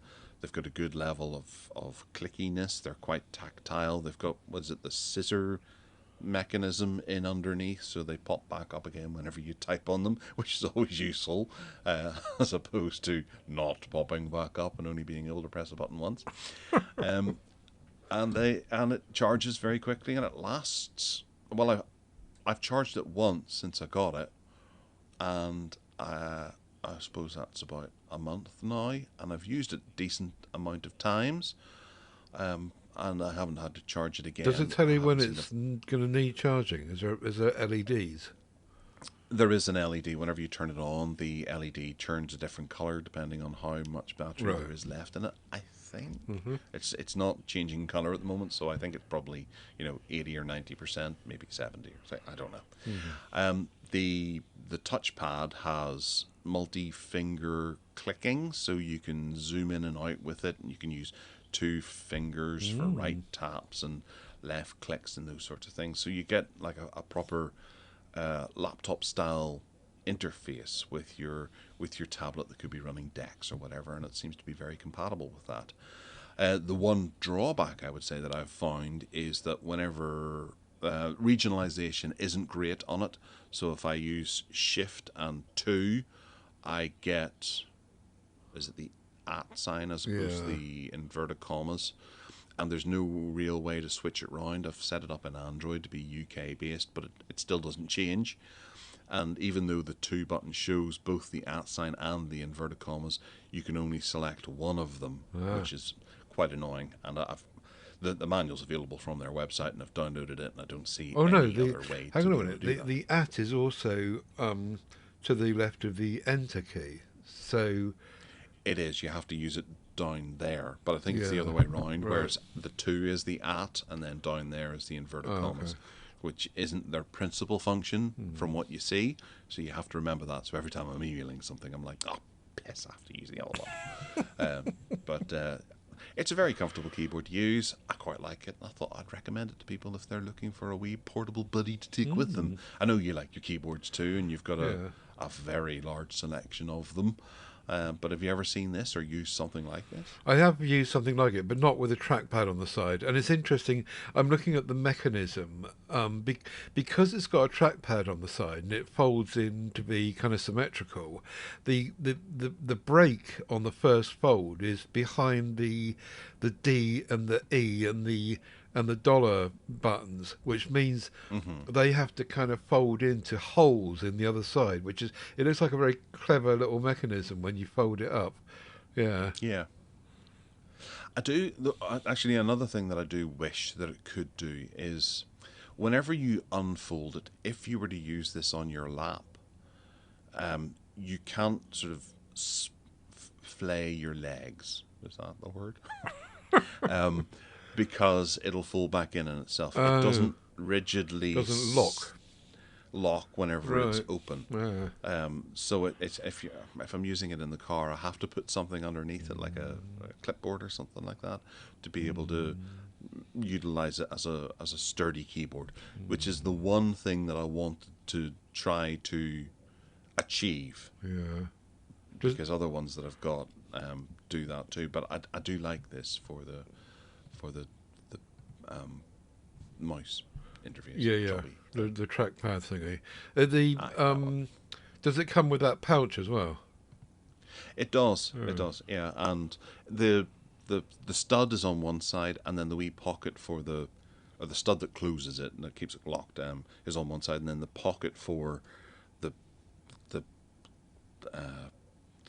good level of clickiness. They're quite tactile. They've got, the scissor mechanism in underneath, so they pop back up again whenever you type on them, which is always useful, as opposed to not popping back up and only being able to press a button once. And it charges very quickly, and it lasts. Well, I've charged it once since I got it, and I suppose that's about a month now, and I've used it a decent amount of times. And I haven't had to charge it again. Does it tell you when it's going to need charging? Is there LEDs? There is an LED. Whenever you turn it on, the LED turns a different colour depending on how much battery there is left in it, I think. Mm-hmm. It's not changing colour at the moment, so I think it's probably 80 or 90%, maybe 70 or something. I don't know. Mm-hmm. The touchpad has multi-finger clicking, so you can zoom in and out with it, and you can use 2 fingers for right taps and left clicks and those sorts of things. So you get like a proper laptop style interface with your tablet that could be running Dex or whatever, and it seems to be very compatible with that. The one drawback I would say that I've found is that whenever regionalization isn't great on it, so if I use Shift and 2, I get, is it the @ sign as opposed to the inverted commas, and there's no real way to switch it round. I've set it up in Android to be UK based, but it still doesn't change. And even though the 2 button shows both the @ sign and the inverted commas, you can only select one of them, which is quite annoying. And the manual's available from their website, and I've downloaded it, and I don't see any other way to do that. The @ is also to the left of the Enter key, so it is. You have to use it down there, but I think it's the other way around, whereas the 2 is the @ and then down there is the inverted commas, which isn't their principal function from what you see. So you have to remember that. So every time I'm emailing something, I'm like, oh, piss, I have to use the other one. But it's a very comfortable keyboard to use. I quite like it. I thought I'd recommend it to people if they're looking for a wee portable buddy to take with them. I know you like your keyboards too, and you've got a very large selection of them. But have you ever seen this or used something like this? I have used something like it, but not with a trackpad on the side. And it's interesting, I'm looking at the mechanism. Because it's got a trackpad on the side and it folds in to be kind of symmetrical, the break on the first fold is behind the D and the E and the dollar buttons, which means they have to kind of fold into holes in the other side, it looks like a very clever little mechanism when you fold it up. Yeah. I do. Actually, another thing that I do wish that it could do is whenever you unfold it, if you were to use this on your lap, you can't sort of flay your legs. Is that the word? Because it'll fall back in itself. It doesn't rigidly... Doesn't lock. lock whenever it's Right. open. Yeah. So it's if I'm using it in the car, I have to put something underneath it, like a clipboard or something like that, to be able to utilize it as a sturdy keyboard, which is the one thing that I want to try to achieve, Yeah. because other ones that I've got do that too. But I do like this for the mouse interface. Yeah, yeah. jobby. The trackpad thingy. The does it come with that pouch as well? It does. It does. Yeah, and the stud is on one side, and then the wee pocket for the stud that closes it and that keeps it locked is on one side, and then the pocket for the the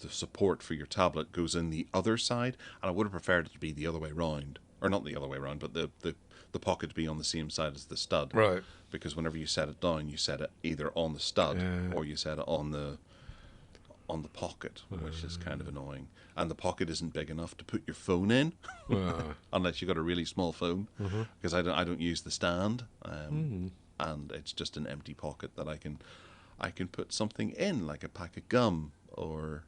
the support for your tablet goes in the other side. And I would have preferred it to be the other way round, or not the other way round, but the pocket to be on the same side as the stud. Right. Because whenever you set it down, you set it either on the stud or you set it on the pocket, which is kind of annoying. And the pocket isn't big enough to put your phone in, unless you've got a really small phone. Because I don't use the stand, and it's just an empty pocket that I can put something in, like a pack of gum or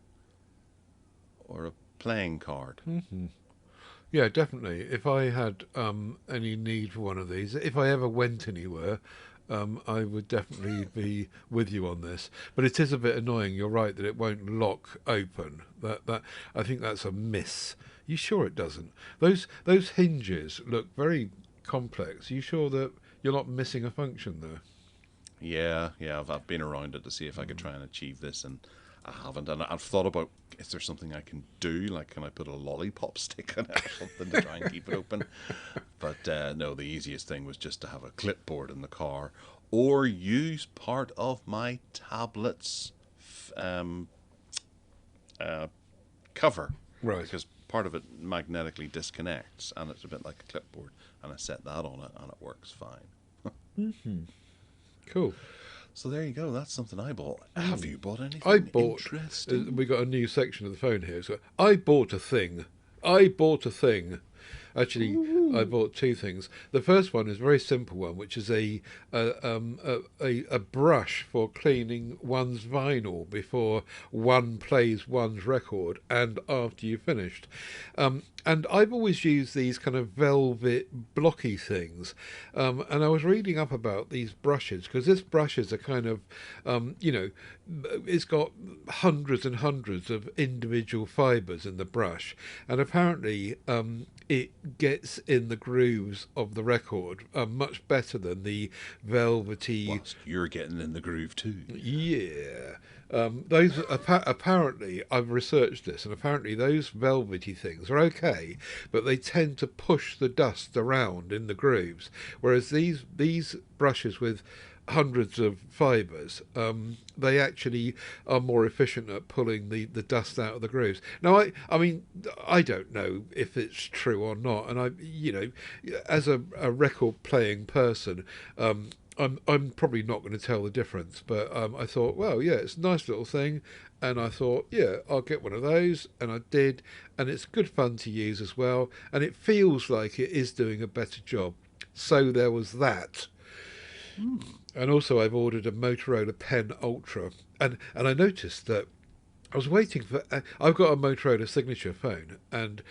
a playing card. Yeah, definitely. If I had any need for one of these, if I ever went anywhere, I would definitely be with you on this. But it is a bit annoying. You're right that it won't lock open. That I think that's a miss. You sure it doesn't? Those hinges look very complex. You sure that you're not missing a function there? Yeah, I've been around it to see if I could try and achieve this, and I haven't. And I've thought about, is there something I can do? Like, can I put a lollipop stick on it or something to try and keep it open? But no, the easiest thing was just to have a clipboard in the car, or use part of my tablet's cover. Right. Because part of it magnetically disconnects, and it's a bit like a clipboard, and I set that on it, and it works fine. Cool. So there you go. That's something I bought. Have you bought anything I bought. interesting? We got a new section of the phone here. So I bought a thing. I bought a thing. Actually, I bought two things. The first one is a very simple one, which is a brush for cleaning one's vinyl before one plays one's record and after you've finished. And I've always used these kind of velvet blocky things. And I was reading up about these brushes, because this brushes are kind of, it's got hundreds and hundreds of individual fibres in the brush. And apparently it gets in the grooves of the record much better than the velvety... Whilst you're getting in the groove too. Yeah. Those apparently, I've researched this, and apparently those velvety things are okay, but they tend to push the dust around in the grooves, whereas these brushes with hundreds of fibres, they actually are more efficient at pulling the dust out of the grooves. Now, I mean, I don't know if it's true or not, and as a record playing person, I'm probably not going to tell the difference, but I thought, well, yeah, it's a nice little thing, and I thought, yeah, I'll get one of those, and I did, and it's good fun to use as well, and it feels like it is doing a better job. So there was that. And also I've ordered a Motorola Pen Ultra, and I noticed that I was waiting for... I've got a Motorola signature phone, and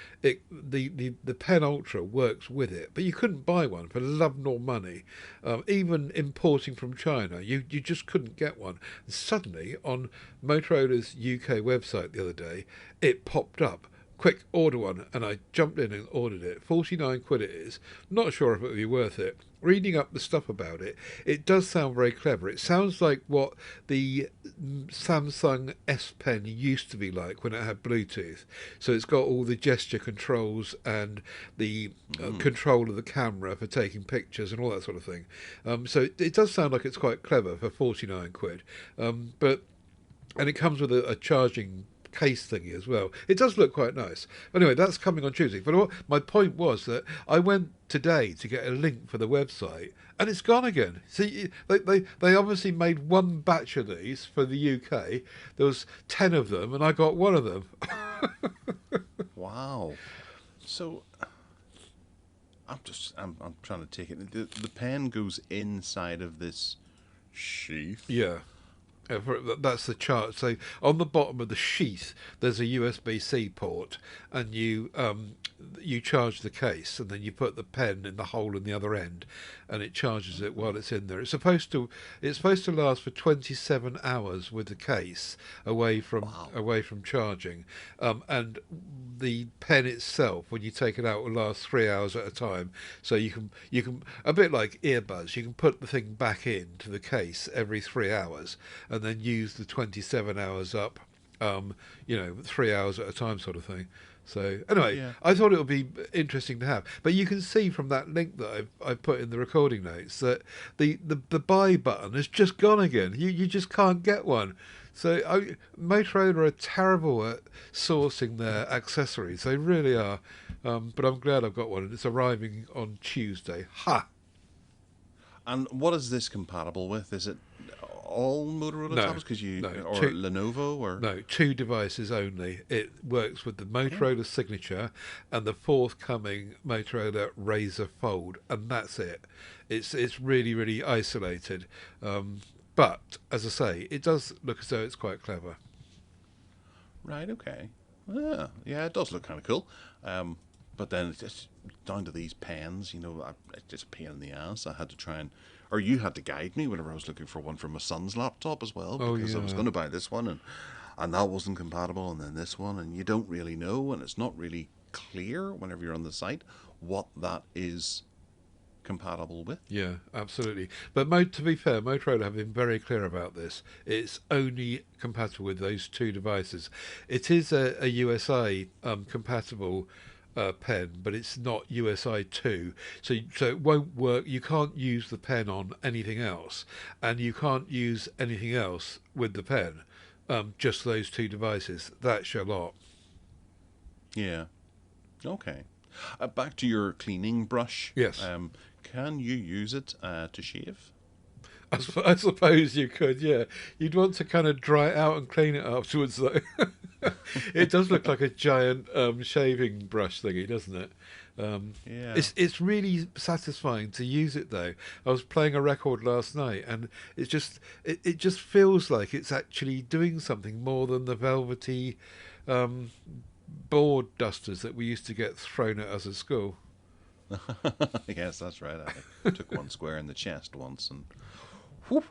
the Pen Ultra works with it, but you couldn't buy one for love nor money. Even importing from China, you just couldn't get one. And suddenly, on Motorola's UK website the other day, it popped up. Quick, order one, and I jumped in and ordered it. 49 quid it is. Not sure if it would be worth it. Reading up the stuff about it, it does sound very clever. It sounds like what the Samsung S Pen used to be like when it had Bluetooth. So it's got all the gesture controls and the control of the camera for taking pictures and all that sort of thing. So it does sound like it's quite clever for 49 quid. And it comes with a charging case thingy as well. It does look quite nice. Anyway, that's coming on Tuesday. But my point was that I went today to get a link for the website, and it's gone again. See, they obviously made one batch of these for the UK. There was 10 of them, and I got one of them. Wow. So I'm trying to take it. The pen goes inside of this sheath. Yeah. That's the chart. So on the bottom of the sheath, there's a USB-C port, and you charge the case, and then you put the pen in the hole in the other end, and it charges it while it's in there. It's supposed to last for 27 hours with the case away from charging, and the pen itself, when you take it out, will last 3 hours at a time. So you can a bit like earbuds, you can put the thing back into the case every 3 hours, and then use the 27 hours up, 3 hours at a time sort of thing. So anyway, Yeah. I thought it would be interesting to have. But you can see from that link that I put in the recording notes that the buy button has just gone again. You just can't get one. So Motorola are terrible at sourcing their accessories. They really are. But I'm glad I've got one, and it's arriving on Tuesday. Ha! And what is this compatible with? Is it all Motorola tablets? Lenovo or No, 2 devices only. It works with the Motorola Signature and the forthcoming Motorola Razr Fold, and that's it. It's really, really isolated. But as I say, it does look as though it's quite clever. Right. Okay. Yeah, it does look kind of cool. But then it's just down to these pens. It's just a pain in the ass. I had to try and, or you had to guide me whenever I was looking for one for my son's laptop as well, because I was going to buy this one and that wasn't compatible, and then this one, and you don't really know, and it's not really clear whenever you're on the site what that is compatible with. Yeah, absolutely. But to be fair, Motorola have been very clear about this. It's only compatible with those 2 devices. It is a USA compatible pen, but it's not USI 2, so it won't work. You can't use the pen on anything else, and you can't use anything else with the pen. Just those 2 devices. That's your lot. Yeah. Okay. Back to your cleaning brush. Yes. Can you use it to shave? I suppose you could, yeah. You'd want to kind of dry it out and clean it afterwards, though. It does look like a giant shaving brush thingy, doesn't it? Yeah. It's really satisfying to use it, though. I was playing a record last night, and it just feels like it's actually doing something more than the velvety board dusters that we used to get thrown at us at school. Yes, that's right. I took one square in the chest once, and whoop,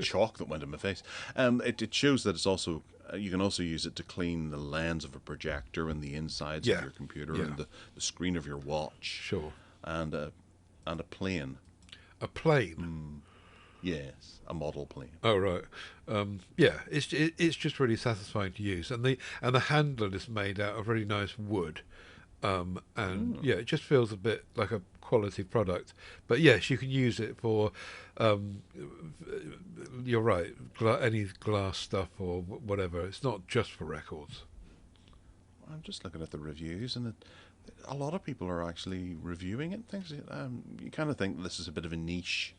chalk that went in my face. It shows that it's also you can also use it to clean the lens of a projector and the insides of your computer and the screen of your watch. Sure. And a plane. A plane. Yes, a model plane. Oh right. Yeah, it's just really satisfying to use, and the handle is made out of really nice wood. Yeah, it just feels a bit like a quality product. But yes, you can use it for, you're right, any glass stuff or whatever. It's not just for records. I'm just looking at the reviews, and a lot of people are actually reviewing it. Things you kind of think this is a bit of a niche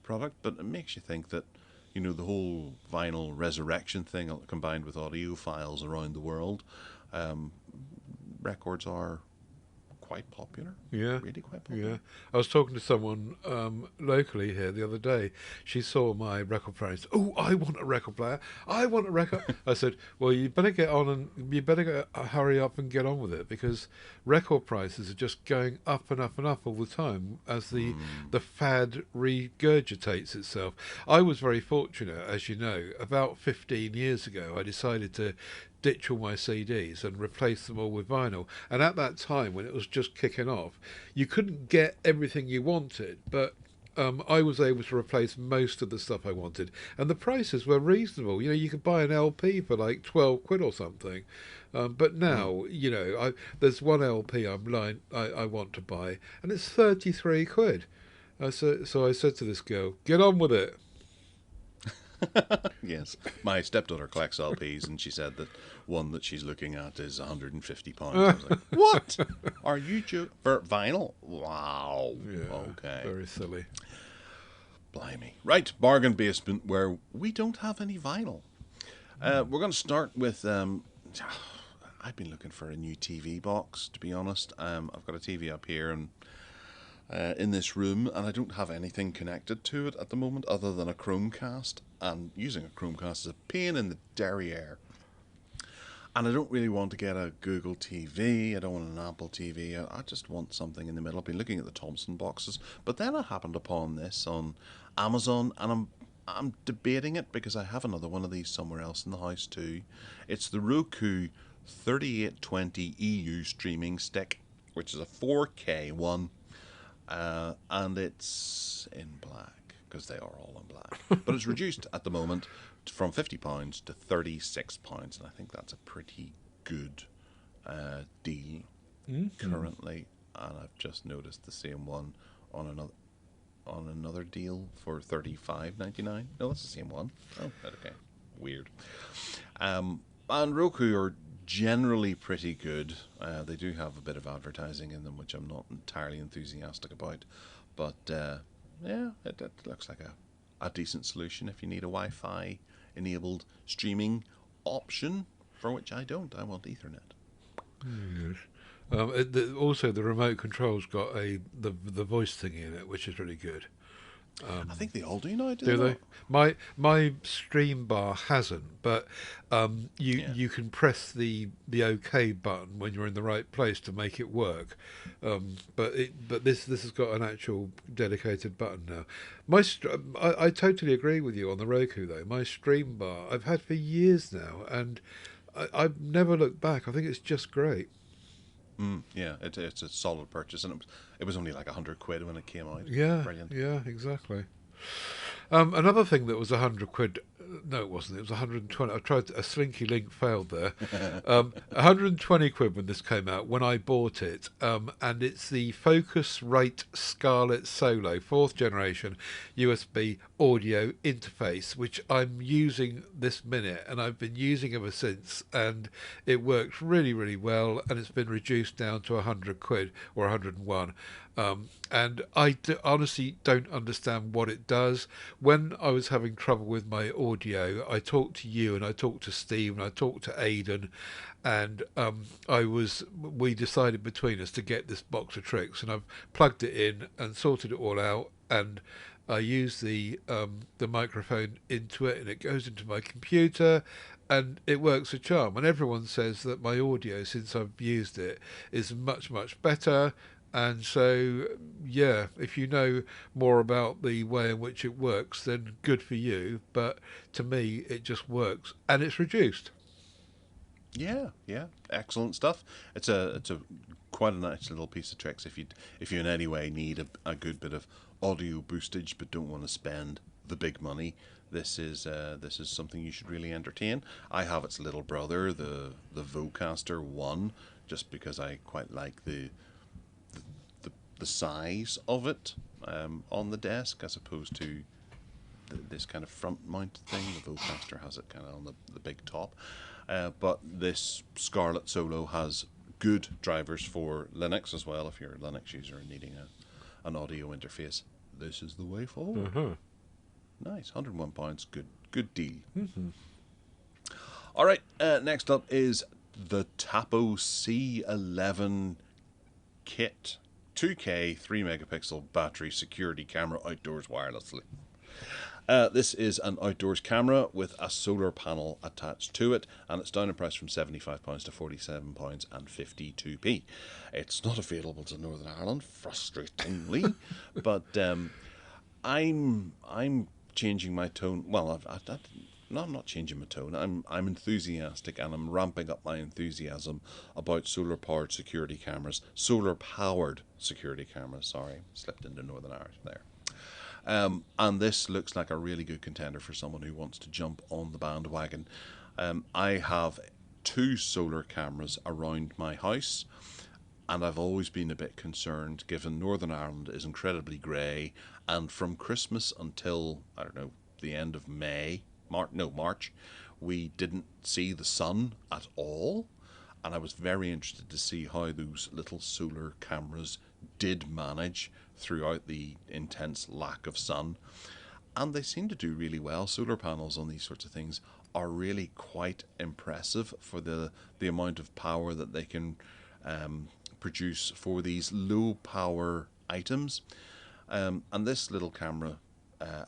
product, but it makes you think that the whole vinyl resurrection thing combined with audiophiles around the world. Records are quite popular. Yeah. Really quite popular. Yeah. I was talking to someone locally here the other day. She saw my record player and said, "Oh, I want a record player. I want a record." I said, "Well, you better get on and you better hurry up and get on with it, because record prices are just going up and up and up all the time as the fad regurgitates itself." I was very fortunate, as you know. About 15 years ago, I decided to ditch all my CDs and replace them all with vinyl. And at that time, when it was just kicking off, you couldn't get everything you wanted, but I was able to replace most of the stuff I wanted, and the prices were reasonable. You could buy an LP for like 12 quid or something. But now, there's one LP I want to buy, and it's 33 quid. So I said to this girl, "Get on with it." Yes, my stepdaughter collects LPs, and she said that one that she's looking at is £150. I was like, "What? Are you for vinyl? Wow. Yeah, okay, very silly. Blimey. Right, bargain basement where we don't have any vinyl. We're going to start with. I've been looking for a new TV box, to be honest. I've got a TV up here, and in this room, and I don't have anything connected to it at the moment other than a Chromecast, and using a Chromecast is a pain in the derriere. And I don't really want to get a Google TV, I don't want an Apple TV, I just want something in the middle. I've been looking at the Thompson boxes, but then I happened upon this on Amazon, and I'm debating it because I have another one of these somewhere else in the house too. It's the Roku 3820 EU streaming stick, which is a 4K one, and it's in black, because they are all in black. But it's reduced at the moment from £50 to £36, and I think that's a pretty good deal currently. And I've just noticed the same one on another deal for $35.99. No, that's the same one. Oh, okay, weird. And Roku are generally pretty good. They do have a bit of advertising in them, which I'm not entirely enthusiastic about, but yeah, it looks like a decent solution if you need a Wi-Fi enabled streaming option, for which I don't. I want Ethernet. Yes. Also, the remote control's got the voice thing in it, which is really good. I think they all do now, Do they? not? My stream bar hasn't, but you can press the OK button when you're in the right place to make it work. But this has got an actual dedicated button now. I totally agree with you on the Roku though. My stream bar I've had for years now, and I've never looked back. I think it's just great. Yeah, it's a solid purchase, and it was only like £100 when it came out. Yeah, Brilliant. yeah, exactly. Another thing that was £100. No, it wasn't. It was 120. I tried a slinky link, failed there. 120 quid when this came out when I bought it, and it's the Focusrite Scarlett Solo 4th generation USB audio interface, which I'm using this minute, and I've been using ever since, and it works really, really well, and it's been reduced down to 100 quid or 101. And I honestly don't understand what it does. When I was having trouble with my audio, I talked to you, and I talked to Steve, and I talked to Aidan, and we decided between us to get this box of tricks, and I've plugged it in and sorted it all out, and I use the microphone into it, and it goes into my computer, and it works a charm. And everyone says that my audio, since I've used it, is much, much better. And so, yeah, if you know more about the way in which it works, then good for you. But to me, it just works, and it's reduced. Yeah, excellent stuff. It's a quite a nice little piece of tricks if you in any way need a good bit of audio boostage but don't want to spend the big money. This is something you should really entertain. I have its little brother, the Vocaster 1, just because I quite like the size of it on the desk, as opposed to this kind of front mount thing. The Vocaster has it kind of on the big top. But this Scarlett Solo has good drivers for Linux as well. If you're a Linux user and needing an audio interface, this is the way forward. Nice, £101, good deal. All right, next up is the Tapo C11 kit. 2K 3 megapixel battery security camera outdoors wirelessly. This is an outdoors camera with a solar panel attached to it, and it's down in price from £75 to £47.52. It's not available to Northern Ireland, frustratingly, but I'm changing my tone. Well, I'm not changing my tone. I'm enthusiastic, and I'm ramping up my enthusiasm about solar-powered security cameras. Solar-powered security cameras, sorry. Slipped into Northern Irish there. And this looks like a really good contender for someone who wants to jump on the bandwagon. I have 2 solar cameras around my house, and I've always been a bit concerned, given Northern Ireland is incredibly grey, and from Christmas until, I don't know, the end of March, we didn't see the sun at all, and I was very interested to see how those little solar cameras did manage throughout the intense lack of sun, and they seem to do really well. Solar panels on these sorts of things are really quite impressive for the amount of power that they can produce for these low power items. And this little camera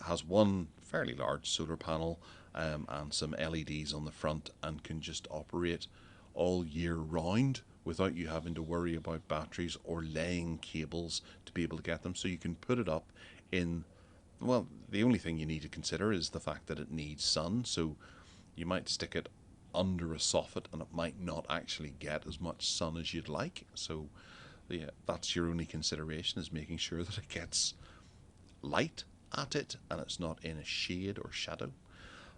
has one fairly large solar panel and some LEDs on the front, and can just operate all year round without you having to worry about batteries or laying cables to be able to get them. So you can put it up in, well, the only thing you need to consider is the fact that it needs sun. So you might stick it under a soffit and it might not actually get as much sun as you'd like. So yeah, that's your only consideration, is making sure that it gets light at it and it's not in a shade or shadow.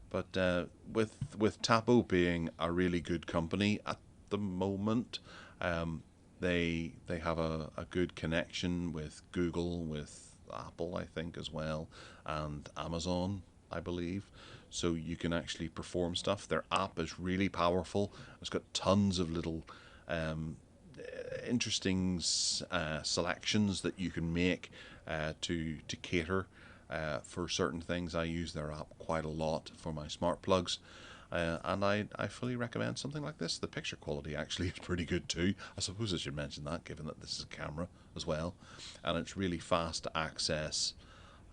But with Tapo being a really good company at the moment, they have a good connection with Google, with Apple, I think, as well, and Amazon, I believe. So you can actually perform stuff. Their app is really powerful. It's got tons of little interesting selections that you can make to cater for certain things. I use their app quite a lot for my smart plugs, and I fully recommend something like this. The picture quality actually is pretty good too. I suppose I should mention that, given that this is a camera as well, and it's really fast to access,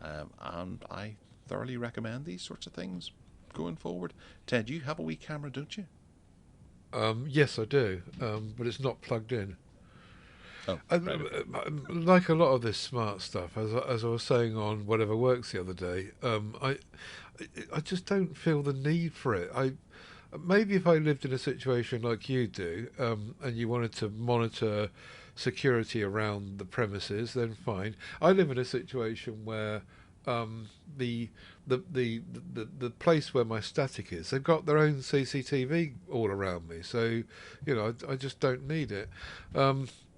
and I thoroughly recommend these sorts of things going forward. Ted, you have a wee camera, don't you? Yes, I do, but it's not plugged in. Oh, right. Like a lot of this smart stuff, as I was saying on Whatever Works the other day, I just don't feel the need for it. Maybe if I lived in a situation like you do, and you wanted to monitor security around the premises, then fine. I live in a situation where the place where my static is, they've got their own CCTV all around me, so I just don't need it.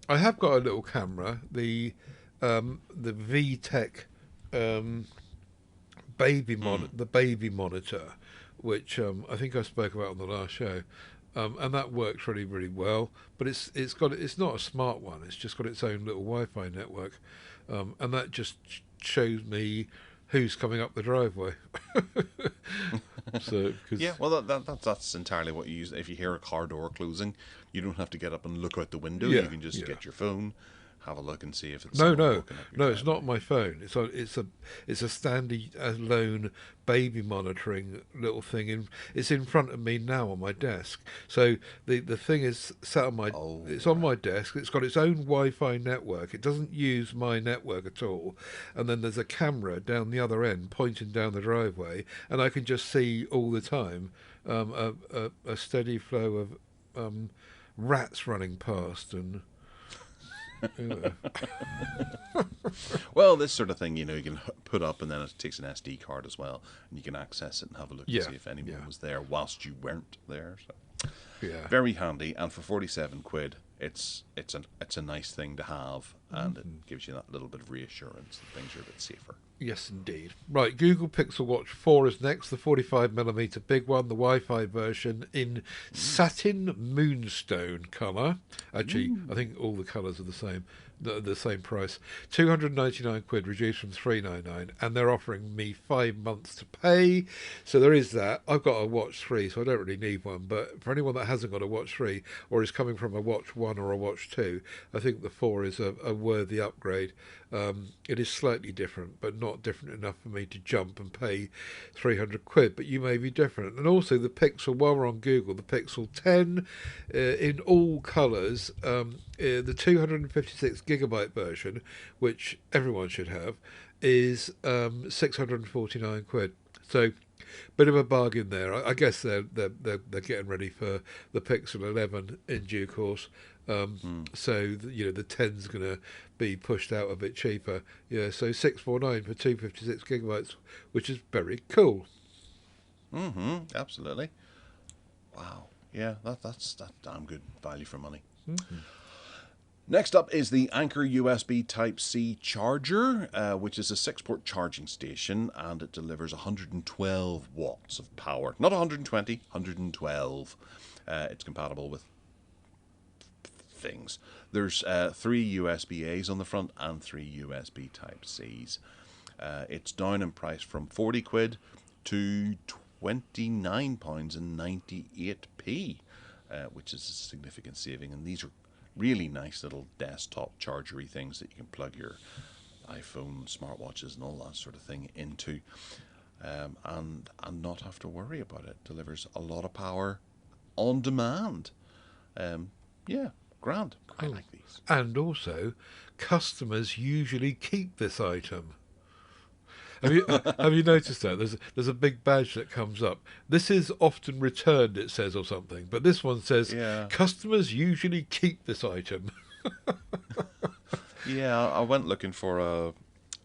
I have got a little camera, the VTech the baby monitor, which I think I spoke about on the last show, and that works really, really well. But it's not a smart one. It's just got its own little Wi-Fi network, and that just shows me who's coming up the driveway. Yeah, well, that's entirely what you use. If you hear a car door closing, you don't have to get up and look out the window. You can just get your phone, have a look, and see if it's no. It's not my phone. It's a standalone baby monitoring little thing. It's in front of me now on my desk. So the thing is sat on my. It's on my desk. It's got its own Wi-Fi network. It doesn't use my network at all. And then there's a camera down the other end pointing down the driveway, and I can just see all the time a steady flow of rats running past and. Well, this sort of thing, you can put up, and then it takes an SD card as well, and you can access it and have a look and see if anyone was there whilst you weren't there. So, very handy, and for 47 quid, it's a nice thing to have, and it gives you that little bit of reassurance that things are a bit safer. Yes, indeed. Right, Google Pixel Watch 4 is next, the 45mm big one, the Wi-Fi version in satin moonstone colour. Actually, I think all the colours are the same price. 299 quid, reduced from 399, and they're offering me 5 months to pay. So there is that. I've got a Watch 3, so I don't really need one, but for anyone that hasn't got a Watch 3 or is coming from a Watch 1 or a Watch 2, I think the 4 is a worthy upgrade. It is slightly different, but not different enough for me to jump and pay 300 quid, but you may be different. And also the Pixel, while we're on Google, the Pixel 10 in all colours, the 256GB version, which everyone should have, is 649 quid. So bit of a bargain there. I guess they're getting ready for the Pixel 11 in due course. So the 10's going to be pushed out a bit cheaper. Yeah, so 649 for 256GB, which is very cool. Absolutely. Wow. Yeah, that's damn good value for money. Next up is the Anker USB Type-C charger, which is a 6-port charging station, and it delivers 112 watts of power. Not 120, 112. It's compatible with things. There's 3 USB-A's on the front and 3 USB Type-C's. It's down in price from 40 quid to £29.98, which is a significant saving, and these are really nice little desktop chargery things that you can plug your iPhone, smartwatches, and all that sort of thing into, and not have to worry about it. Delivers a lot of power on demand. Yeah, grand. Cool. I like these. And also, customers usually keep this item. Have you noticed that? There's a big badge that comes up. This is often returned, it says, or something. But this one says, Yeah. customers usually keep this item. Yeah, I went looking for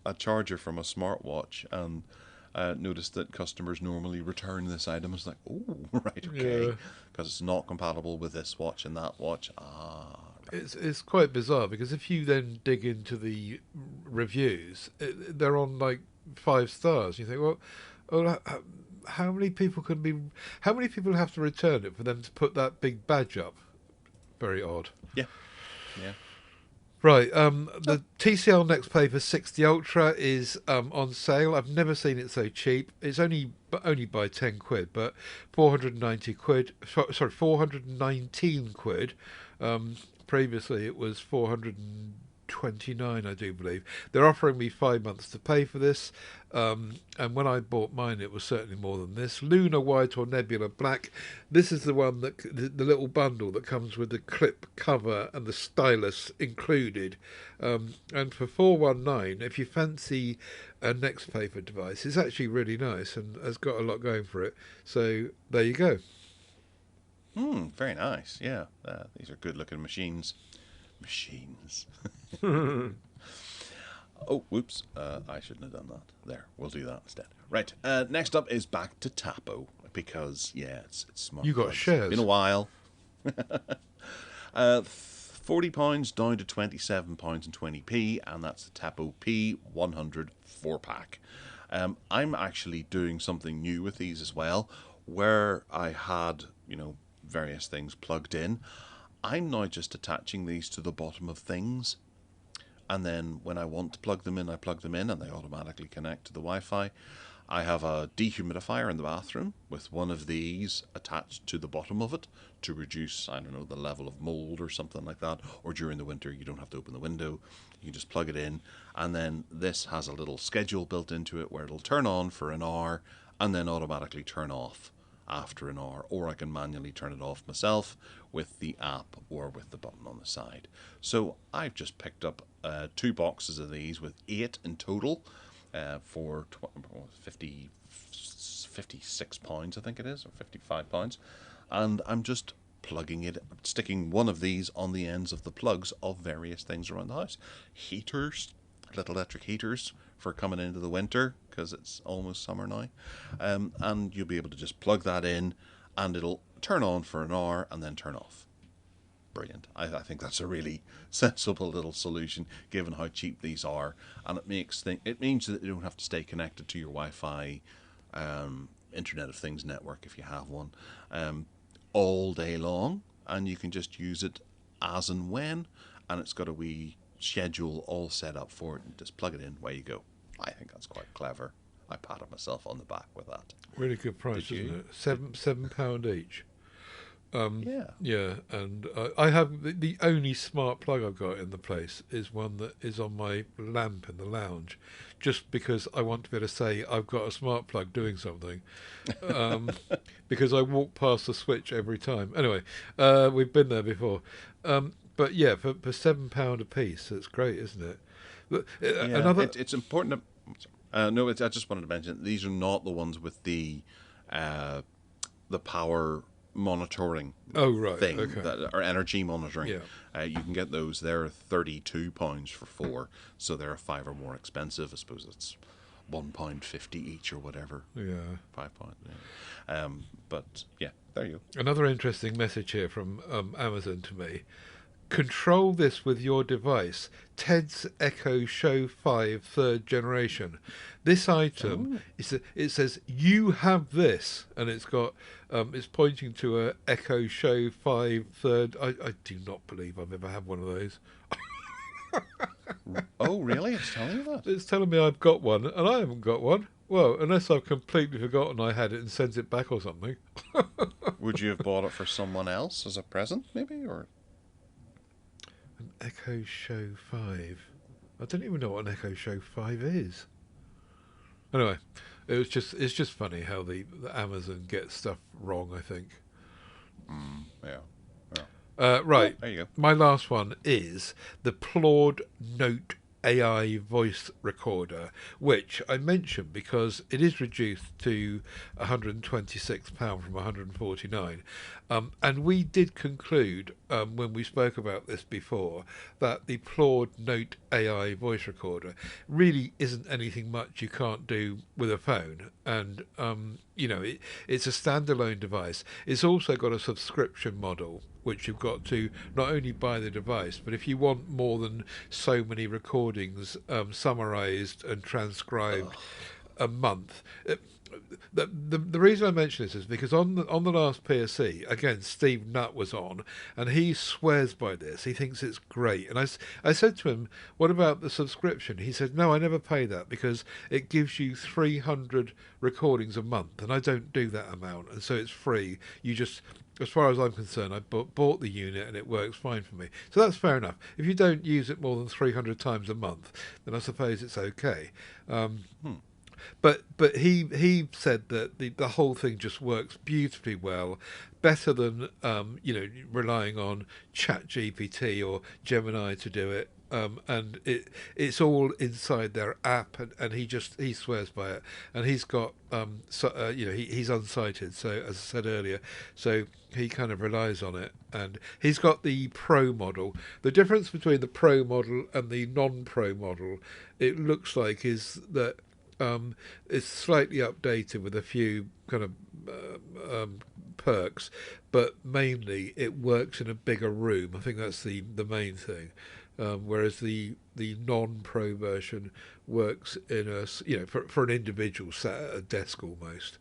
a charger from a smartwatch and noticed that customers normally return this item. It's like, oh, right, okay, Yeah. because it's not compatible with this watch and that watch. It's quite bizarre, because if you then dig into the reviews, they're on like 5 stars. You think, well, how many people have to return it for them to put that big badge up? Very odd. Yeah, yeah. Right, the TCL Next Paper 60 Ultra is on sale. I've never seen it so cheap. It's only by 10 quid, but 490 quid. Sorry, 419 quid. Previously, it was 429, I do believe. They're offering me 5 months to pay for this, and when I bought mine, it was certainly more than this. Lunar White or Nebula Black. This is the one that the little bundle that comes with the clip cover and the stylus included. And for 419, if you fancy a Next Paper device, it's actually really nice and has got a lot going for it. So there you go. Very nice. Yeah, these are good-looking machines. Oh, whoops. I shouldn't have done that. There, we'll do that instead. Right. Next up is back to Tapo, because, yeah, it's smart. You got shares. Been a while. £40 down to £27.20, and that's the Tapo P100 4-pack. I'm actually doing something new with these as well, where I had, various things plugged in. I'm now just attaching these to the bottom of things, and then when I want to plug them in, I plug them in and they automatically connect to the Wi-Fi. I have a dehumidifier in the bathroom with one of these attached to the bottom of it to reduce, the level of mold or something like that. Or during the winter, you don't have to open the window. You can just plug it in. And then this has a little schedule built into it where it'll turn on for an hour and then automatically turn off after an hour. Or I can manually turn it off myself with the app or with the button on the side. So I've just picked up 2 boxes of these with 8 in total. For 56 pounds, I think it is, or 55 pounds, and I'm just sticking one of these on the ends of the plugs of various things around the house. Heaters, little electric heaters for coming into the winter, because it's almost summer now, and you'll be able to just plug that in and it'll turn on for an hour and then turn off. Brilliant. I think that's a really sensible little solution given how cheap these are, and it means that you don't have to stay connected to your Wi-Fi Internet of Things network if you have one all day long, and you can just use it as and when, and it's got a wee schedule all set up for it, and just plug it in, away you go. I think that's quite clever. I patted myself on the back with that. Really good price, isn't it? £7 each. Yeah, and I have the only smart plug I've got in the place is one that is on my lamp in the lounge, just because I want to be able to say I've got a smart plug doing something, because I walk past the switch every time. Anyway, we've been there before, but yeah, for £7 a piece, it's great, isn't it? But, it's important to, I just wanted to mention these are not the ones with the power monitoring thing, okay. or energy monitoring. Yeah. You can get those. They're £32 for 4, so they're £5 or more expensive. I suppose it's £1.50 each or whatever. Yeah, £5. Yeah. But yeah, there you go. Another interesting message here from Amazon to me. Control this with your device. Ted's Echo Show 5 3rd generation. This item, it says, you have this, and it's got, it's pointing to a Echo Show 5 3rd. I do not believe I've ever had one of those. Oh, really? It's telling you that? It's telling me I've got one, and I haven't got one. Well, unless I've completely forgotten I had it and sent it back or something. Would you have bought it for someone else as a present, maybe, or? Echo Show 5. I don't even know what an Echo Show 5 is. Anyway, it's just funny how the Amazon gets stuff wrong, I think. Yeah. Right. There you go. My last one is the Claude Note AI voice recorder, which I mentioned because it is reduced to £126 from £149. And we did conclude, when we spoke about this before, that the Claude Note AI voice recorder really isn't anything much you can't do with a phone. And, it's a standalone device. It's also got a subscription model, which you've got to not only buy the device, but if you want more than so many recordings summarized and transcribed a month. The reason I mention this is because on the last PSC, again, Steve Nutt was on, and he swears by this. He thinks it's great. And I said to him, what about the subscription? He said, no, I never pay that because it gives you 300 recordings a month, and I don't do that amount, and so it's free. You just... As far as I'm concerned, I bought the unit and it works fine for me. So that's fair enough. If you don't use it more than 300 times a month, then I suppose it's okay. But he said that the whole thing just works beautifully well, better than relying on ChatGPT or Gemini to do it. And it's all inside their app, and he swears by it. And he's got he's unsighted, so as I said earlier, so he kind of relies on it. And he's got the Pro model. The difference between the Pro model and the non-Pro model, it looks like, is that it's slightly updated with a few kind of perks, but mainly it works in a bigger room. I think that's the main thing. Whereas the non-pro version works in a for an individual sat at a desk almost.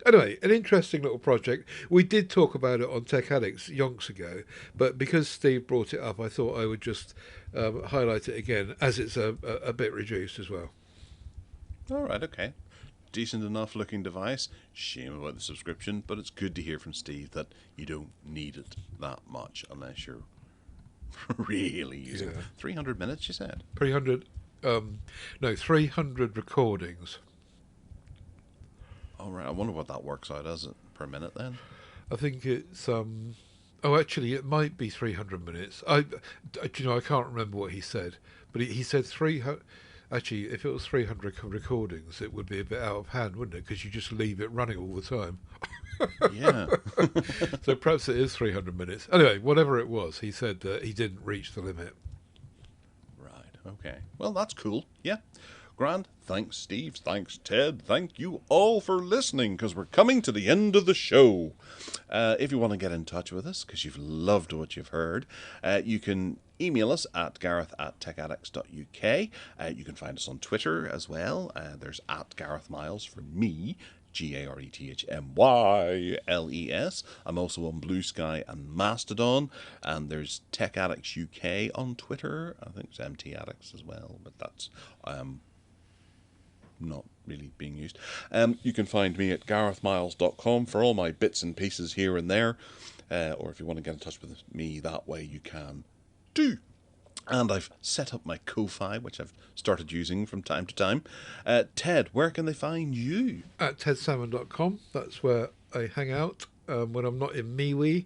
Anyway, an interesting little project. We did talk about it on Tech Addicts yonks ago, but because Steve brought it up, I thought I would just highlight it again, as it's a bit reduced as well. All right, okay. Decent enough looking device. Shame about the subscription, but it's good to hear from Steve that you don't need it that much unless you're really using it. 300 minutes, you said? 300 recordings. All right, I wonder what that works out as per minute then. I think it's actually it might be 300 minutes. I can't remember what he said, but he said 300. Actually, if it was 300 recordings, it would be a bit out of hand, wouldn't it? Because you just leave it running all the time. Yeah. So perhaps it is 300 minutes. Anyway, whatever it was, he said that he didn't reach the limit. Right, okay. Well, that's cool. Yeah. Grand. Thanks, Steve. Thanks, Ted. Thank you all for listening, because we're coming to the end of the show. If you want to get in touch with us, because you've loved what you've heard, you can email us at gareth@techaddicts.uk. You can find us on Twitter as well. There's @GarethMyles for me, GarethMyles. I'm also on Blue Sky and Mastodon, and there's Tech Addicts UK on Twitter. I think it's MT Addicts as well, but that's not really being used. You can find me at garethmiles.com for all my bits and pieces here and there, or if you want to get in touch with me that way, you can do. And I've set up my Ko-Fi, which I've started using from time to time. Ted, where can they find you? At tedsalmon.com. That's where I hang out when I'm not in MeWe.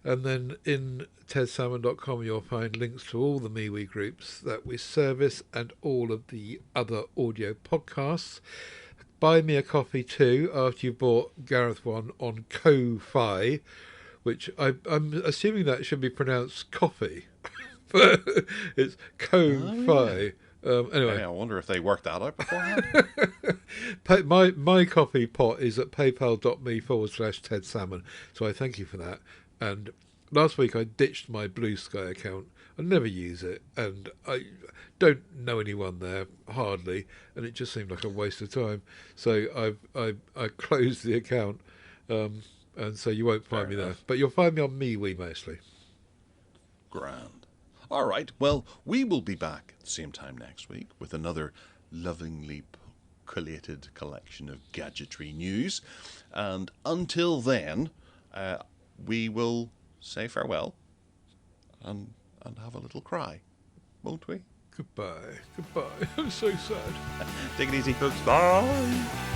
And then in tedsalmon.com you'll find links to all the MeWe groups that we service and all of the other audio podcasts. Buy me a coffee too after you bought Gareth one on Ko-Fi, which I'm assuming that should be pronounced coffee. But it's Ko-Fi. Anyway, hey, I wonder if they worked that out beforehand. my coffee pot is at paypal.me/Ted Salmon, so I thank you for that. And last week I ditched my Blue Sky account. I never use it, and I don't know anyone there hardly, and it just seemed like a waste of time. So I closed the account, and so you won't find me there. But you'll find me on MeWe mostly. Grand. All right, well, we will be back at the same time next week with another lovingly collated collection of gadgetry news. And until then, we will say farewell and and have a little cry, won't we? Goodbye. I'm so sad. Take it easy, folks. Bye.